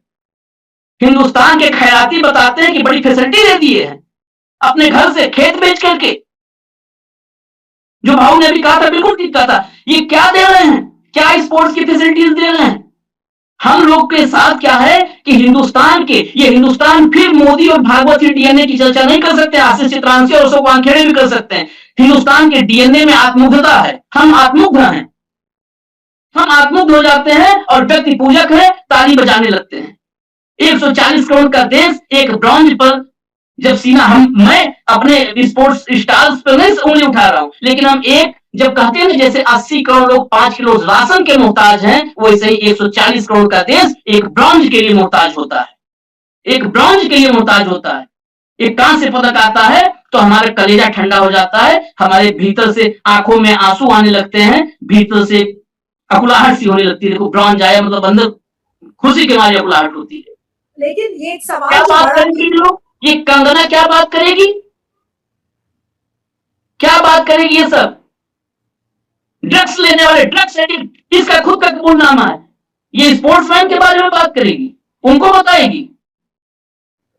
Speaker 4: हिंदुस्तान के खैराती बताते हैं कि बड़ी फैसिलिटी दे दिए हैं अपने घर से खेत बेच करके। जो भाऊ ने भी कहा था बिल्कुल ठीक कहा था, ये क्या दे रहे हैं, क्या स्पोर्ट्स की फैसिलिटीज दे रहे हैं? हम लोग के साथ क्या है कि हिंदुस्तान फिर मोदी और भागवत के डीएनए की चर्चा नहीं कर सकते। आशीष चित्रांशी और अशोक वानखेड़े भी कर सकते हैं। हिंदुस्तान के डीएनए में आत्ममुग्धता है, हम आत्ममुग्ध हैं, हम आत्ममुग्ध हो जाते हैं और व्यक्ति पूजक है, ताली बजाने लगते हैं। 140 करोड़ का देश एक ब्रॉन्ज पर जब मैं अपने स्पोर्ट्स स्टार्स पर नहीं उंगली उठा रहा हूं, लेकिन हम जब कहते हैं जैसे 80 करोड़ लोग 5 किलो राशन के मोहताज हैं, वैसे ही 140 करोड़ का देश एक ब्रॉन्ज के लिए मोहताज होता है, एक ब्रॉन्ज के लिए मोहताज होता है। एक कांस्य पदक आता है तो हमारा कलेजा ठंडा हो जाता है, हमारे भीतर से आंखों में आंसू आने लगते हैं, भीतर से अकुलाहट सी होने लगती है। देखो ब्रॉन्ज आया मतलब अंदर खुशी के मारे अकुलाहट होती है।
Speaker 1: लेकिन ये एक सवाल
Speaker 4: क्या बात करेंगे लोग, ये कंगना क्या बात करेगी, क्या बात करेगी? ये सब ड्रग्स लेने वाले, ड्रग्स एडिक्ट, इसका खुद का कबूलनामा है। ये स्पोर्ट्समैन के बारे में बात करेगी, उनको बताएगी।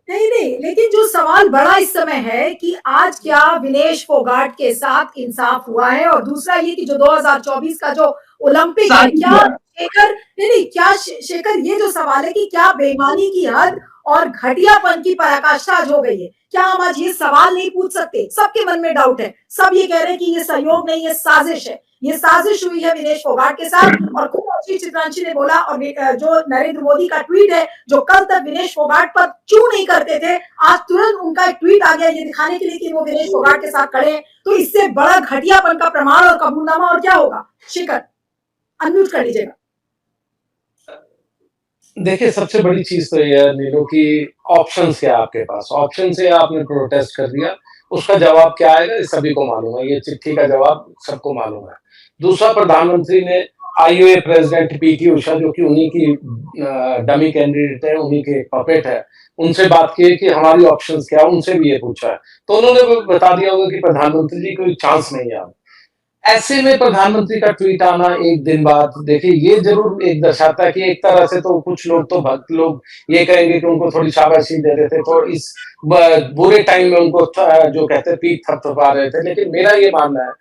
Speaker 1: नहीं, लेकिन जो सवाल बड़ा इस समय है कि आज क्या विनेश फोगाट के साथ इंसाफ हुआ है, और दूसरा ये कि जो 2024 का जो ओलंपिक है, क्या शेखर ये जो सवाल है कि क्या बेईमानी की हद और घटियापन की पराकाष्ठा आज हो गई है? क्या हम आज ये सवाल नहीं पूछ सकते? सबके मन में डाउट है, सब ये कह रहे हैं कि ये सहयोग नहीं, ये साजिश है, ये साजिश हुई है विनेश फोगाट के साथ। और खुद आशीष चित्रांशी ने बोला, और जो नरेंद्र मोदी का ट्वीट है, जो कल तक विनेश फोगाट पर क्यों नहीं करते थे, आज तुरंत उनका एक ट्वीट आ गया ये दिखाने के लिए कि वो विनेश फोगाट के साथ खड़े हैं। तो इससे बड़ा घटियापन का प्रमाण और कबूलनामा और क्या होगा? शिखर अनम्यूट कर लीजिएगा।
Speaker 2: देखिए सबसे बड़ी चीज तो ये है नीलू की ऑप्शन क्या है आपके पास। ऑप्शन से आपने प्रोटेस्ट कर दिया, उसका जवाब क्या आएगा ये सभी को मालूम है, ये चिट्ठी का जवाब सबको मालूम है। दूसरा, प्रधानमंत्री ने आईओए प्रेसिडेंट पीटी उषा जो कि उन्हीं की डमी कैंडिडेट है, उन्हीं के पपेट है, उनसे बात की कि हमारी ऑप्शंस क्या है, उनसे भी ये पूछा है। तो उन्होंने बता दिया होगा कि प्रधानमंत्री जी कोई चांस नहीं है। ऐसे में प्रधानमंत्री का ट्वीट आना एक दिन बाद, देखिए ये जरूर एक दर्शाता है कि एक तरह से तो कुछ लोग तो भक्त लोग ये कहेंगे कि उनको थोड़ी शाबाशी दे रहे थे, तो इस बुरे टाइम में उनको जो कहते हैं पीठ थपथपा रहे थे। लेकिन मेरा ये मानना है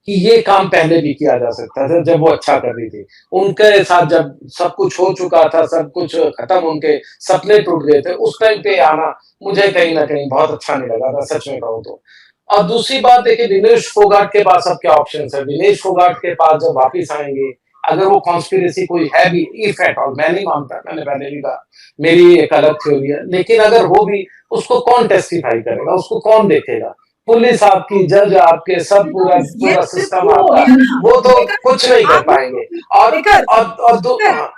Speaker 2: कि ये काम पहले भी किया जा सकता था, जब वो अच्छा कर रही थी। उनके साथ जब सब कुछ हो चुका था, सब कुछ खत्म, उनके सपने टूट गए थे, उस टाइम पे आना मुझे कहीं ना कहीं बहुत अच्छा नहीं लगा था, सच में कहूँ तो। और दूसरी बात देखिए, विनेश फोगाट के पास अब क्या ऑप्शन है? विनेश फोगाट के पास जब वापिस आएंगे, अगर वो कॉन्स्पिरेसी कोई है भी, इफ एट ऑल, मैं नहीं मानता, मैंने पहले भी कहा, मेरी एक अलग थ्योरी है, लेकिन अगर हो भी, उसको कौन टेस्टिफाई करेगा, उसको कौन देखेगा? पुलिस आपकी, जज आपके, सब पूरा
Speaker 1: ये
Speaker 2: पूरा
Speaker 1: तो
Speaker 2: सिस्टम
Speaker 1: प्रूव हो
Speaker 2: आपका,
Speaker 1: गया ना।
Speaker 2: वो तो
Speaker 1: देखा
Speaker 2: कुछ नहीं कर
Speaker 1: आपने
Speaker 2: पाएंगे। और
Speaker 1: देखा
Speaker 2: और दो
Speaker 1: देखा,
Speaker 2: हाँ,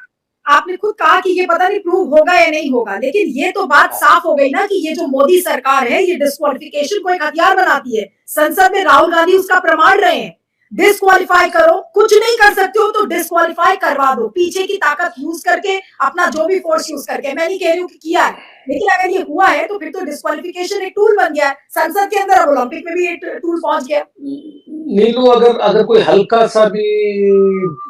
Speaker 1: आपने खुद कहा कि ये पता नहीं प्रूव होगा या नहीं होगा, लेकिन ये तो बात साफ हो गई ना कि ये जो मोदी सरकार है, ये डिस्क्वालिफिकेशन को एक हथियार बनाती है। संसद में राहुल गांधी उसका प्रमाण रहे हैं। डिस्क्वालीफाई करो, कुछ नहीं कर सकते हो तो डिस्क्वालीफाई करवा दो, पीछे की ताकत यूज करके, अपना जो भी फोर्स यूज करके। मैं नहीं कह रही हूँ कि किया है, लेकिन अगर ये हुआ है तो फिर तो डिस्क्वालिफिकेशन एक टूल बन गया है संसद के अंदर, अब ओलंपिक में भी एक टूल पहुंच गया।
Speaker 2: नीलू, अगर अगर कोई हल्का सा भी,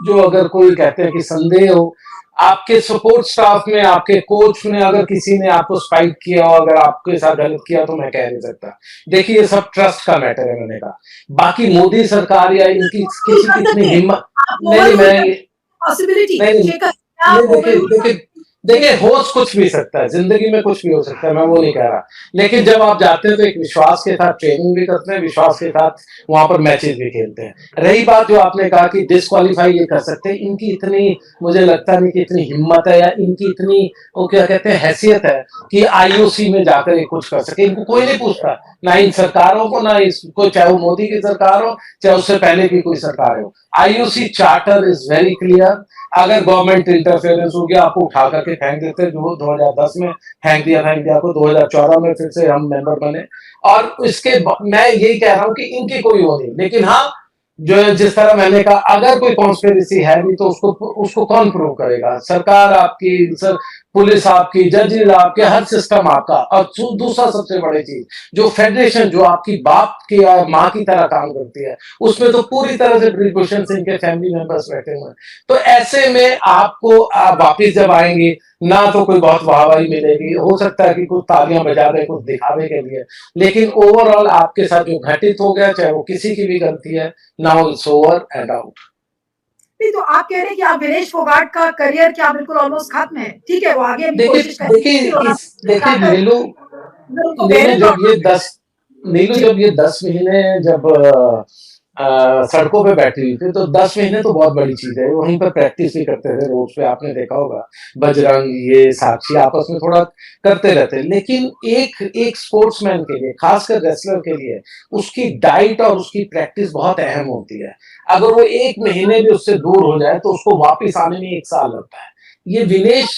Speaker 2: जो अगर कोई कहते हैं कि संदेह हो, आपके सपोर्ट स्टाफ में, आपके कोच में अगर किसी ने आपको स्पाइक किया हो, अगर आपके साथ गलत किया, तो मैं कह नहीं सकता। देखिए ये सब ट्रस्ट का मैटर है, मैंने कहा। बाकी मोदी सरकार या इनकी किसी की इतनी हिम्मत नहीं, नहीं मैं ये
Speaker 1: पॉसिबिलिटी
Speaker 2: नहीं
Speaker 1: शेखर,
Speaker 2: नहीं,
Speaker 1: आप
Speaker 2: देखिए
Speaker 1: ओवररूल
Speaker 2: देखिए देखिए, हो कुछ भी सकता है जिंदगी में, कुछ भी हो सकता है, मैं वो नहीं कह रहा। लेकिन जब आप जाते हैं तो एक विश्वास के साथ ट्रेनिंग भी करते हैं, विश्वास के साथ वहां पर मैचेस भी खेलते हैं। रही बात जो आपने कहा कि डिस्क्वालीफाई ये कर सकते हैं, इनकी इतनी, मुझे लगता नहीं कि इतनी हिम्मत है, या इनकी इतनी, वो क्या कहते हैं, हैसियत है कि आईओसी में जाकर ये कुछ कर सके। इनको कोई नहीं पूछता, ना इन सरकारों को, ना इसको, चाहे वो मोदी की सरकार हो, चाहे उससे पहले की कोई सरकार हो। IOC charter is very clear. अगर गवर्नमेंट इंटरफेरेंस हो गया, आपको उठा करके फेंक देते हैं, जो 2010 में फेंक दिया को, 2014 में फिर से हम मेंबर बने। और इसके मैं यही कह रहा हूं कि इनकी कोई वो नहीं, लेकिन हाँ, जो है जिस तरह मैंने कहा, अगर कोई कॉन्स्पिरेसी है भी तो उसको कौन प्रूव करेगा? सरकार आपकी, पुलिस आपकी, जजेस आपके, हर सिस्टम आपका। और दूसरा सबसे बड़ी चीज, जो फेडरेशन, जो आपकी बाप की या माँ की तरह काम करती है, उसमें तो पूरी तरह से प्रिकॉशन से इनके फैमिली मेंबर्स बैठे हुए हैं। तो ऐसे में आपको, आप वापिस जब आएंगे, ना तो कोई बहुत वाहवाही मिलेगी, हो सकता है कि कुछ तालियां बजा दे कुछ दिखावे के लिए, लेकिन ओवरऑल आपके साथ जो घटित हो गया, चाहे वो किसी की भी गलती है, now it's over and out.
Speaker 1: नहीं, तो आप कह रहे हैं कि आप विनेश फोगाट का करियर क्या बिल्कुल ऑलमोस्ट खत्म है? ठीक है, वो आगे अपनी कोशिश
Speaker 2: देखिए
Speaker 1: करेंगे,
Speaker 2: देखिए नीलू,
Speaker 1: उनको
Speaker 2: नीलू
Speaker 1: बेहतर
Speaker 2: जब ये 10 नीलू जब ये 10 महीने जब सड़कों पे बैठी हुई थी, तो 10 महीने तो बहुत बड़ी चीज है। वहीं पर प्रैक्टिस भी करते थे रोड पे, आपने देखा होगा, बजरंग, ये साक्षी आपस में थोड़ा करते रहते। लेकिन एक एक स्पोर्ट्समैन के लिए, खासकर रेसलर के लिए, उसकी डाइट और उसकी प्रैक्टिस बहुत अहम होती है। अगर वो 1 महीने भी उससे दूर हो जाए तो उसको वापिस आने में 1 साल लगता है। ये विनेश,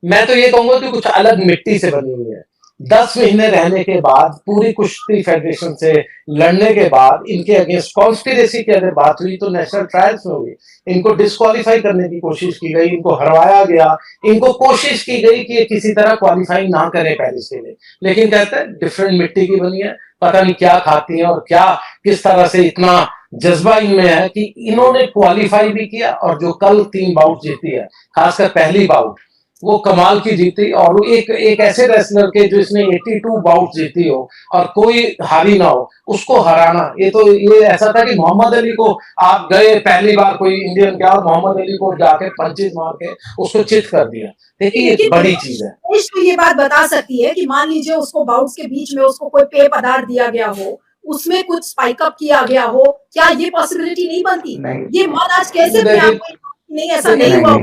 Speaker 2: मैं तो ये कहूंगा कि कुछ अलग मिट्टी से बनी हुई है। 10 महीने रहने के बाद, पूरी कुश्ती फेडरेशन से लड़ने के बाद, इनके अगेंस्ट कॉन्स्पिरेसी की अगर बात हुई तो नेशनल ट्रायल्स में हुई, इनको डिस्क्वालीफाई करने की कोशिश की गई, इनको हरवाया गया, इनको कोशिश की गई कि ये किसी तरह क्वालिफाई ना करें पेरिस के लिए। लेकिन कहते हैं डिफरेंट मिट्टी की बनी है, पता नहीं क्या खाती है और क्या, किस तरह से इतना जज्बा इनमें है कि इन्होंने क्वालिफाई भी किया। और जो कल 3 बाउट जीती है, खासकर पहली बाउट, वो कमाल की जीती। और वो एक ऐसे रेसलर के जो इसने 82 बाउट जीती हो और कोई हारी ना हो, उसको हराना, ये ऐसा था कि मोहम्मद अली को आप गए, पहली बार कोई इंडियन गया और मोहम्मद अली को जाके पंचेस मार के उसको चित कर दिया। देखिए ये बड़ी चीज है।
Speaker 1: तो ये बात बता सकती है कि मान लीजिए उसको बाउट्स के बीच में उसको कोई पेय पदार्थ दिया गया हो, उसमें कुछ स्पाइक अप किया गया हो, क्या ये पॉसिबिलिटी नहीं बनती? ये मन आज कैसे नहीं, ऐसा नहीं हुआ।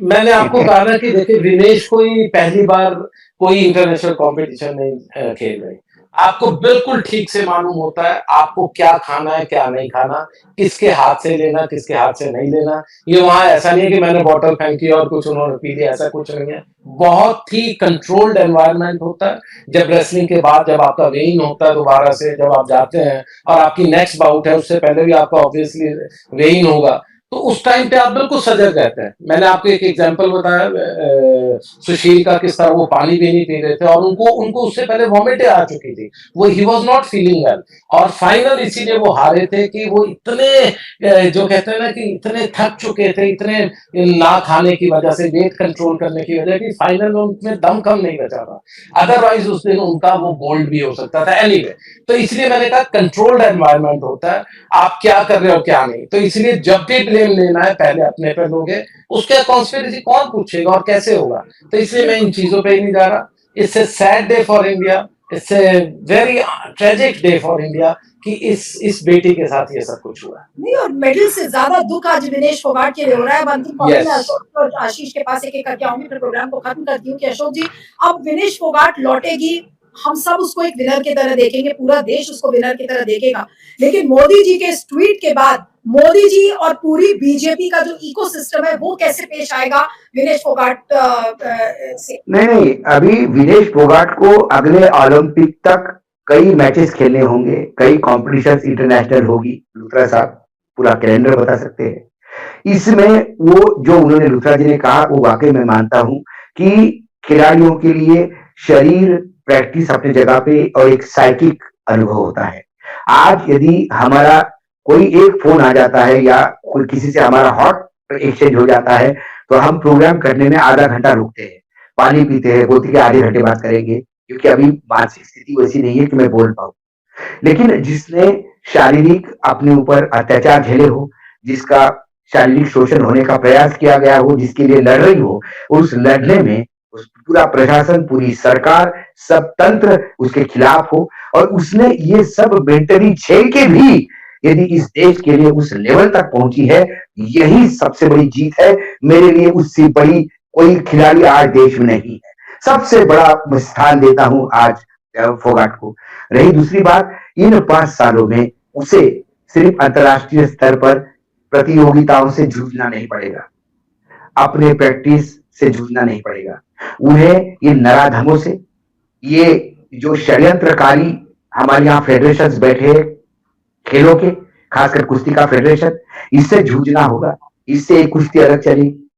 Speaker 2: मैंने आपको कहा ना कि देखिए, विनेश कोई पहली बार कोई इंटरनेशनल कंपटीशन नहीं खेल रहे। आपको बिल्कुल ठीक से मालूम होता है आपको क्या खाना है, क्या नहीं खाना, किसके हाथ से लेना, किसके हाथ से नहीं लेना। ये वहां ऐसा नहीं है कि मैंने बॉटल फेंकी और कुछ उन्होंने पी लिया, ऐसा कुछ नहीं है। बहुत ही कंट्रोल्ड एनवायरनमेंट होता है। जब रेसलिंग के बाद, जब आपका वेइन होता है दोबारा से, जब आप जाते हैं और आपकी नेक्स्ट बाउट है, उससे पहले भी आपका ऑब्वियसली वेइन होगा, तो उस टाइम पे आप बिल्कुल सजग रहते हैं। मैंने आपको एक एग्जांपल बताया सुशील का, किस तरह वो पानी भी नहीं पी रहे थे और उनको उससे पहले वॉमिटें आ चुकी थी, वो he was not feeling well, और फाइनल इसीलिए वो हारे थे कि वो इतने जो कहते हैं ना कि इतने थक चुके थे, इतने ना खाने की वजह से, वेट कंट्रोल करने की वजह, कि फाइनल में उनमें दम कम नहीं बचा था। अदरवाइज उस दिन उनका वो गोल्ड भी हो सकता था। एनीवे, तो इसलिए मैंने कहा कंट्रोल्ड एनवायरनमेंट होता है, आप क्या कर रहे हो क्या नहीं। तो इसलिए जब भी ब्लेम लेना है पहले अपने पे लोगे, उसके कॉन्स्पिरेसी कौन पूछेगा और कैसे होगा। तो इसलिए मैं इन चीजों पे ही नहीं जा रहा। It's a sad day for India, it's a very tragic day for India कि इस बेटी के साथ ये सब कुछ हुआ।
Speaker 1: नहीं, और मेडल से ज्यादा दुख आज विनेश फोगाट के लिए हो रहा है। अंतिम कॉमेंट
Speaker 2: Yes.
Speaker 1: में अशोक और आशीष के पास एक करके आऊंगी, फिर प्रोग्राम को खत्म करती हूँ कि अशोक जी, अब विनेश फोगाट लौटेगी, हम सब उसको एक विनर की तरह देखेंगे, पूरा देश उसको विनर की तरह देखेगा, लेकिन मोदी जी के इस ट्वीट के बाद मोदी जी और पूरी बीजेपी का जो इकोसिस्टम है वो कैसे पेश आएगा विनेश फोगाट से?
Speaker 3: नहीं, अभी विनेश फोगाट को अगले ओलंपिक तक कई मैचेस खेलने होंगे, कई कॉम्पिटिशंस इंटरनेशनल होगी। लूथरा साहब पूरा कैलेंडर बता सकते हैं। इसमें वो जो उन्होंने लूथरा जी ने कहा, वो वाकई मैं मानता हूं कि खिलाड़ियों के लिए शरीर, प्रैक्टिस अपनी जगह पे और एक साइकिक अनुभव होता है। आज यदि हमारा कोई एक फोन आ जाता है या कोई किसी से हमारा हॉट एक्सचेंज हो जाता है, तो हम प्रोग्राम करने में आधा घंटा रुकते हैं, पानी पीते हैं, बोलते कि आधे घंटे बात करेंगे, क्योंकि अभी मानसिक स्थिति वैसी नहीं है कि मैं बोल पाऊं। लेकिन जिसने शारीरिक अपने ऊपर अत्याचार झेले हो, जिसका शारीरिक शोषण होने का प्रयास किया गया हो, जिसके लिए लड़ रही हो, उस लड़ने में उस पूरा प्रशासन, पूरी सरकार, सब तंत्र उसके खिलाफ हो, और उसने ये सब मेंटली झेल के भी यदि इस देश के लिए उस लेवल तक पहुंची है, यही सबसे बड़ी जीत है। मेरे लिए उससे बड़ी कोई खिलाड़ी आज देश में नहीं है। सबसे बड़ा स्थान देता हूं आज फोगाट को। रही दूसरी बात, इन 5 सालों में उसे सिर्फ अंतर्राष्ट्रीय स्तर पर प्रतियोगिताओं से जूझना नहीं पड़ेगा, अपने प्रैक्टिस से जूझना नहीं पड़ेगा। उन्हें ये नराधमों से, ये जो षड्यंत्रकारी हमारे यहाँ फेडरेशन बैठे खेलों के, खासकर कुश्ती का फेडरेशन, इससे जूझना होगा। इससे एक कुश्ती अलग चलेगी,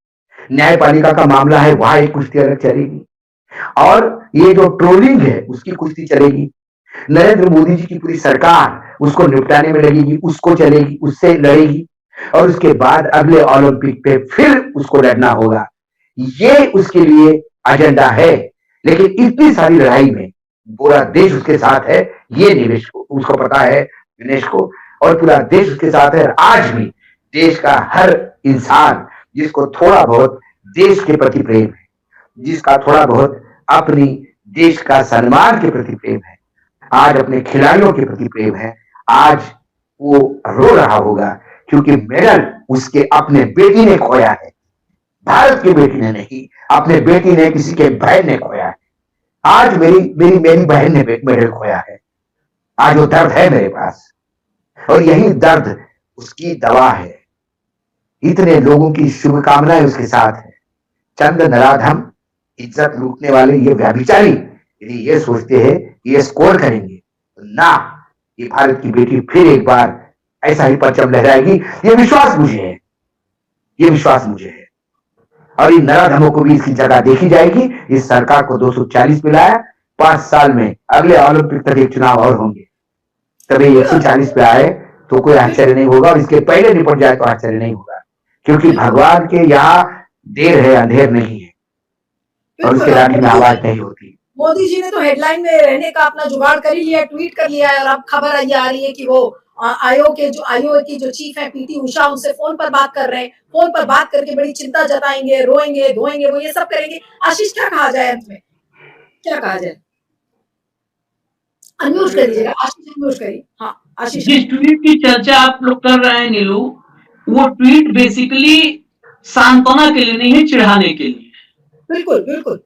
Speaker 3: न्यायपालिका का मामला है वहां एक कुश्ती अलग चलेगी, और ये जो ट्रोलिंग है उसकी कुश्ती चलेगी। नरेंद्र मोदी जी की पूरी सरकार उसको निपटाने में लगेगी, उसको चलेगी, उससे लड़ेगी, और उसके बाद अगले ओलंपिक पे फिर उसको लड़ना होगा। ये उसके लिए एजेंडा है। लेकिन इतनी सारी लड़ाई में पूरा देश उसके साथ है, ये निवेश को उसको पता है, विनेश को, और पूरा देश उसके साथ है। आज भी देश का हर इंसान जिसको थोड़ा बहुत देश के प्रति प्रेम है, जिसका थोड़ा बहुत अपनी देश का सम्मान के प्रति प्रेम है, आज अपने खिलाड़ियों के प्रति प्रेम है, आज वो रो रहा होगा, क्योंकि मेडल उसके अपने बेटी ने खोया है। भारत की बेटी ने नहीं, अपने बेटी ने, किसी के बहन ने खोया है। आज मेरी बहन ने मेडल खोया है। आज वो दर्द है मेरे पास, और यही दर्द उसकी दवा है। इतने लोगों की शुभकामनाएं उसके साथ है। चंद नराधम, इज्जत लूटने वाले ये व्यभिचारी यदि ये सोचते हैं कि ये स्कोर करेंगे, तो ना, ये भारत की बेटी फिर एक बार ऐसा ही परचम लहराएगी। ये विश्वास मुझे है, ये विश्वास मुझे है। और इन नराधमों को भी इसकी जगह देखी जाएगी। इस सरकार को 240 मिलाया, 5 साल में अगले ओलंपिक तक एक चुनाव और होंगे, तभी 140 पे आए तो कोई आश्चर्य नहीं होगा, और इसके पहले निपट जाए तो आश्चर्य नहीं होगा, क्योंकि भगवान के यहाँ देर है, अंधेर नहीं है, और उसके लाठी में आवाज नहीं होती।
Speaker 1: मोदी जी ने तो हेडलाइन में रहने का अपना जुगाड़ कर ही लिया, ट्वीट कर लिया है, और अब खबर ये आ रही है कि वो आयोग की जो चीफ है पीटी उषा, उनसे फोन पर बात कर रहे हैं, फोन पर बात करके बड़ी चिंता जताएंगे, रोएंगे धोएंगे, वो ये सब करेंगे। आशीष, क्या कहा जाए अंत में, क्या कहा जाए? अनम्यूट कर लीजिएगा आशीष, अनम्यूट करिए। हाँ आशीष,
Speaker 4: जिस ट्वीट की चर्चा आप लोग कर रहे हैं नीलू, वो ट्वीट बेसिकली सांत्वना के लिए नहीं है, चिढ़ाने के लिए।
Speaker 1: बिल्कुल बिल्कुल,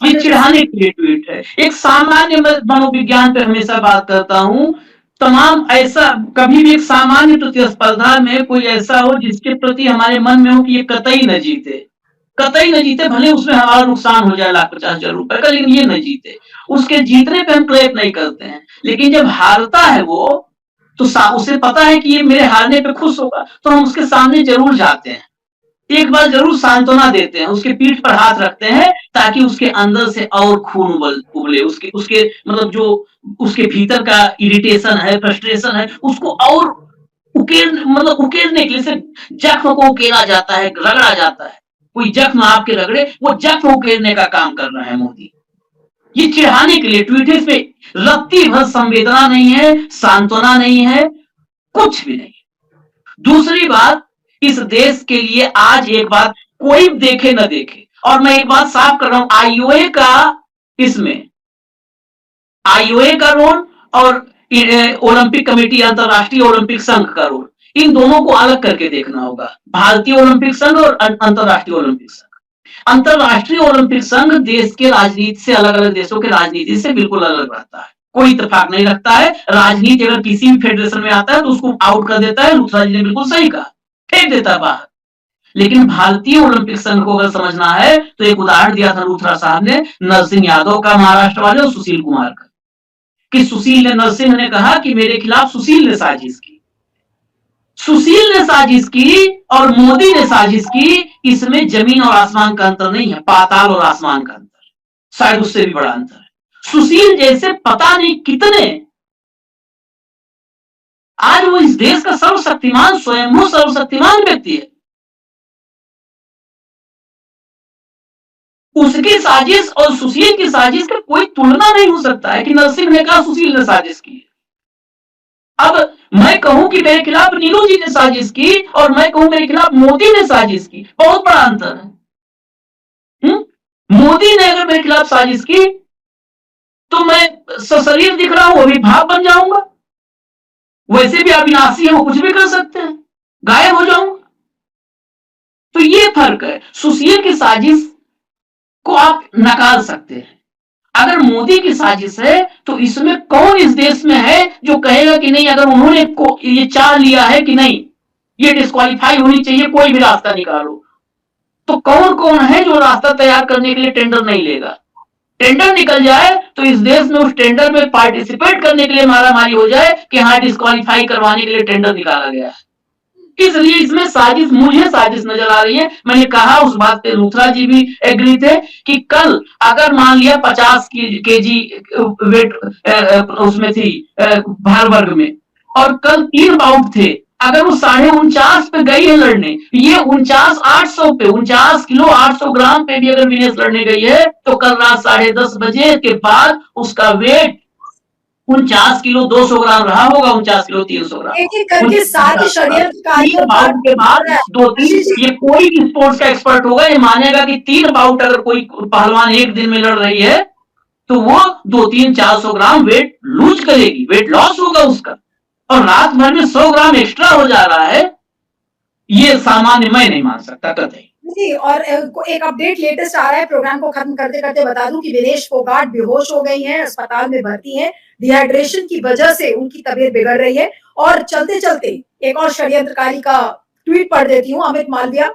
Speaker 4: ये चिढ़ाने के लिए ट्वीट है। एक सामान्य, मनोविज्ञान पे हमेशा बात करता हूं, तमाम ऐसा कभी भी एक सामान्य प्रतिस्पर्धा में कोई ऐसा हो जिसके प्रति हमारे मन में हो कि ये कतई न जीते, कतई न जीते, भले उसमें हमारा नुकसान हो जाए ₹1,50,000 रुपए का, लेकिन ये न जीते, उसके जीतने पे हम क्लैप नहीं करते हैं। लेकिन जब हारता है वो, तो उसे पता है कि ये मेरे हारने पे खुश होगा, तो हम उसके सामने जरूर जाते हैं, एक बार जरूर सांत्वना देते हैं, उसके पीठ पर हाथ रखते हैं, ताकि उसके अंदर से और खून उबले, उसके उसके मतलब जो उसके भीतर का इरिटेशन है, फ्रस्ट्रेशन है, उसको और उकेरने के लिए जख्म को उकेरा जाता है, रगड़ा जाता है। कोई जख्म आपके रगड़े, वो जख्म उकेरने का काम कर रहा है मोदी। ये चिढ़ाने के लिए ट्वीट पे रत्ती भर संवेदना नहीं है, सांत्वना नहीं है, कुछ भी नहीं। दूसरी बात, इस देश के लिए आज एक बात कोई देखे न देखे, और मैं एक बात साफ कर रहा हूं, आईओए का इसमें आईओए का रोल और ओलंपिक कमेटी, अंतरराष्ट्रीय ओलंपिक संघ का रोल, इन दोनों को अलग करके देखना होगा। भारतीय ओलंपिक संघ और अंतरराष्ट्रीय ओलंपिक संघ। अंतरराष्ट्रीय ओलंपिक संघ देश के राजनीति से, अलग अलग देशों के राजनीति से बिल्कुल अलग रहता है, कोई इत्तेफाक नहीं रखता है। राजनीति अगर किसी भी फेडरेशन में आता है तो उसको आउट कर देता है, लुथरा जी ने बिल्कुल सही कहा, फेंक देता है बाहर। लेकिन भारतीय ओलंपिक संघ को अगर समझना है तो एक उदाहरण दिया था लुथरा साहब ने, नरसिंह यादव का, महाराष्ट्र वाले, और सुशील कुमार का, कि सुशील ने, नरसिंह ने कहा कि मेरे खिलाफ सुशील ने साजिश की, सुशील ने साजिश की और मोदी ने साजिश की। इसमें जमीन और आसमान का अंतर नहीं है, पाताल और आसमान का अंतर, शायद उससे भी बड़ा अंतर है। सुशील जैसे पता नहीं कितने, आज वो इस देश का सर्वशक्तिमान, स्वयंभू सर्वशक्तिमान व्यक्ति है, उसकी साजिश और सुशील की साजिश का कोई तुलना नहीं हो सकता है कि नरसिंह ने कहा सुशील ने साजिश की। अब मैं कहूं कि मेरे खिलाफ नीलू जी ने साजिश की और मैं कहूं मेरे खिलाफ मोदी ने साजिश की, बहुत बड़ा अंतर है। मोदी ने अगर मेरे खिलाफ साजिश की तो मैं सशरीर दिख रहा हूं, अभी भाव बन जाऊंगा, वैसे भी अविनाशी है, वो कुछ भी कर सकते हैं, गायब हो जाऊंगा। तो ये फर्क है। सुशील की साजिश को आप नकार सकते हैं, अगर मोदी की साजिश है तो इसमें कौन इस देश में है जो कहेगा कि नहीं, अगर उन्होंने ये चाह लिया है कि नहीं ये डिस्क्वालीफाई होनी चाहिए, कोई भी रास्ता निकालो, तो कौन कौन है जो रास्ता तैयार करने के लिए टेंडर नहीं लेगा? टेंडर निकल जाए तो इस देश में उस टेंडर में पार्टिसिपेट करने के लिए मारामारी हो जाए कि हाँ डिस्क्वालीफाई करवाने के लिए टेंडर निकाला गया है। इसलिए इसमें साजिश, मुझे साजिश नजर आ रही है। मैंने कहा, उस बात पे लुथरा जी भी एग्री थे कि कल अगर मान लिया 50 केजी वेट उसमें थी भार वर्ग में, और कल 3 बाउट थे, अगर वो 49.5 पे गई है लड़ने, ये 49,800 पे, 49 किलो 800 ग्राम पे भी अगर विनेश लड़ने गई है तो कल रात 10:30 बजे के बाद उसका वेट 49 किलो 200 ग्राम रहा होगा, 49 किलो 300 ग्राम।
Speaker 1: एक-एक करके सारे षड्यंत्रकारियों
Speaker 4: बाउट के बाद 2-3, ये कोई भी स्पोर्ट्स का एक्सपर्ट होगा ये मानेगा कि 3 बाउट अगर कोई पहलवान एक दिन में लड़ रही है तो वो 200-400 ग्राम वेट लूज करेगी, वेट लॉस होगा उसका, और रात भर में 100 ग्राम एक्स्ट्रा हो जा रहा है, ये सामान्य मैं नहीं मान सकता कतई।
Speaker 1: जी, और एक अपडेट लेटेस्ट आ रहा है, प्रोग्राम को खत्म करते करते बता दूं कि विनेश फोगाट बेहोश हो गई हैं, अस्पताल में भर्ती हैं, डिहाइड्रेशन की वजह से उनकी तबीयत बिगड़ रही है। और चलते चलते एक और षड्यंत्रकारी का ट्वीट पढ़ देती हूँ। अमित मालविया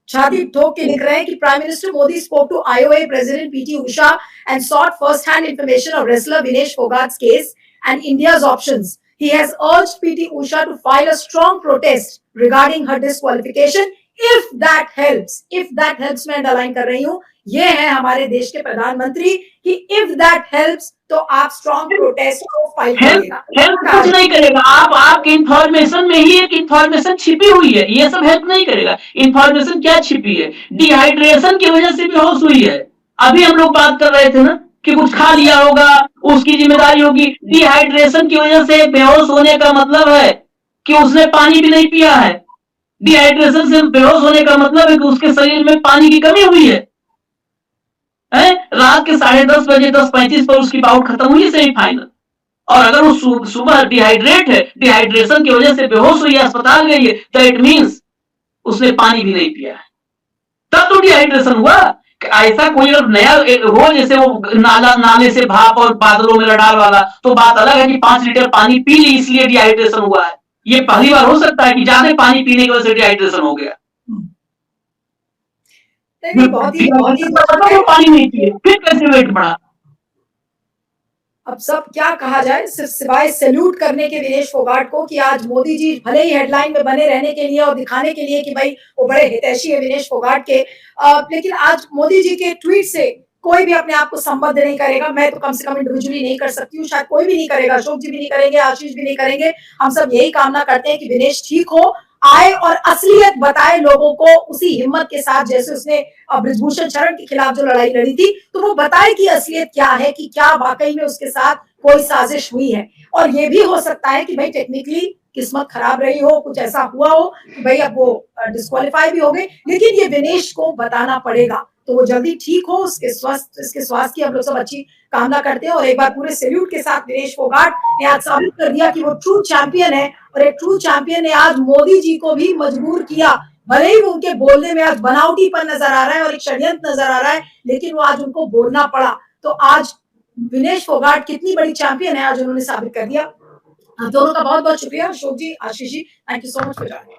Speaker 1: छाती ठोक के लिख रहे हैं कि prime minister Modi spoke to IOA President PT Usha and sought first-hand information of wrestler Vinesh Fogat's case and India's options. He has urged PT Usha to file a strong protest regarding her disqualification. If that helps, मैं underline कर रही हूँ, ये है हमारे देश के प्रधानमंत्री कि if that helps तो आप स्ट्रॉन्ग प्रोटेस्ट को फाइल करिएगा।
Speaker 4: हेल्प कुछ नहीं करेगा, आपके इंफॉर्मेशन में ही एक इंफॉर्मेशन छिपी हुई है, ये सब हेल्प नहीं करेगा। इंफॉर्मेशन क्या छिपी है? डिहाइड्रेशन की वजह से बेहोश हुई है। अभी हम लोग बात कर रहे थे ना कि कुछ खा लिया होगा, उसकी जिम्मेदारी होगी। डिहाइड्रेशन की वजह से बेहोश होने का मतलब है कि उसने पानी भी नहीं पिया है। डिहाइड्रेशन से बेहोश होने का मतलब है कि उसके शरीर में पानी की कमी हुई है। रात के 10:30 बजे 10:35 पर उसकी बाउट खत्म हुई सेमीफाइनल, और अगर वो सुबह डिहाइड्रेट है, डिहाइड्रेशन की वजह से बेहोश हुई है, अस्पताल गई है, तो इट मींस उसने पानी भी नहीं पिया है, तब तो डिहाइड्रेशन हुआ। ऐसा कोई और नया हो जैसे वो नाले से भाप और बादलों में रडार वाला, तो बात अलग है कि 5 लीटर पानी पी ली इसलिए डिहाइड्रेशन हुआ है। ये पहली बार हो सकता है कि ज्यादा पानी पीने की वजह से डिहाइड्रेशन हो गया।
Speaker 1: बहुत ही
Speaker 4: पानी नहीं पिए फिर कैसे वेट बढ़ा?
Speaker 1: अब सब क्या कहा जाए, सिर्फ सिवाय सैल्यूट करने के विनेश फोगाट को कि आज मोदी जी भले ही हेडलाइन में बने रहने के लिए और दिखाने के लिए कि भाई वो बड़े हितैषी है विनेश फोगाट के, लेकिन आज मोदी जी के ट्वीट से कोई भी अपने आप को संबद्ध नहीं करेगा। मैं तो कम से कम इंडिविजुअली नहीं कर सकती हूँ, शायद कोई भी नहीं करेगा, अशोक जी भी नहीं करेंगे, आशीष भी नहीं करेंगे। हम सब यही कामना करते हैं कि विनेश ठीक हो, आए और असलियत बताए लोगों को उसी हिम्मत के साथ जैसे उसने बृजभूषण शरण के खिलाफ जो लड़ाई लड़ी थी, तो वो बताए कि असलियत क्या है, कि क्या वाकई में उसके साथ कोई साजिश हुई है। और ये भी हो सकता है कि भाई टेक्निकली किस्मत खराब रही हो, कुछ ऐसा हुआ हो कि भाई अब वो डिस्क्वालीफाई भी हो गए, लेकिन ये विनेश को बताना पड़ेगा। तो वो जल्दी ठीक हो, उसके स्वास्थ्य की हम लोग सब अच्छी कामना करते हैं। और एक बार पूरे सैल्यूट के साथ विनेश फोगाट ने आज साबित कर दिया कि वो ट्रू चैंपियन है, और एक ट्रू चैंपियन ने आज मोदी जी को भी मजबूर किया। भले ही उनके बोलने में आज बनावटीपन नजर आ रहा है और एक षड्यंत्र नजर आ रहा है, लेकिन वो आज उनको बोलना पड़ा। तो आज विनेश फोगाट कितनी बड़ी चैंपियन है, आज उन्होंने साबित कर दिया। आप दोनों का बहुत बहुत शुक्रिया, Ashok ji, Ashish ji, thank you so much for joining.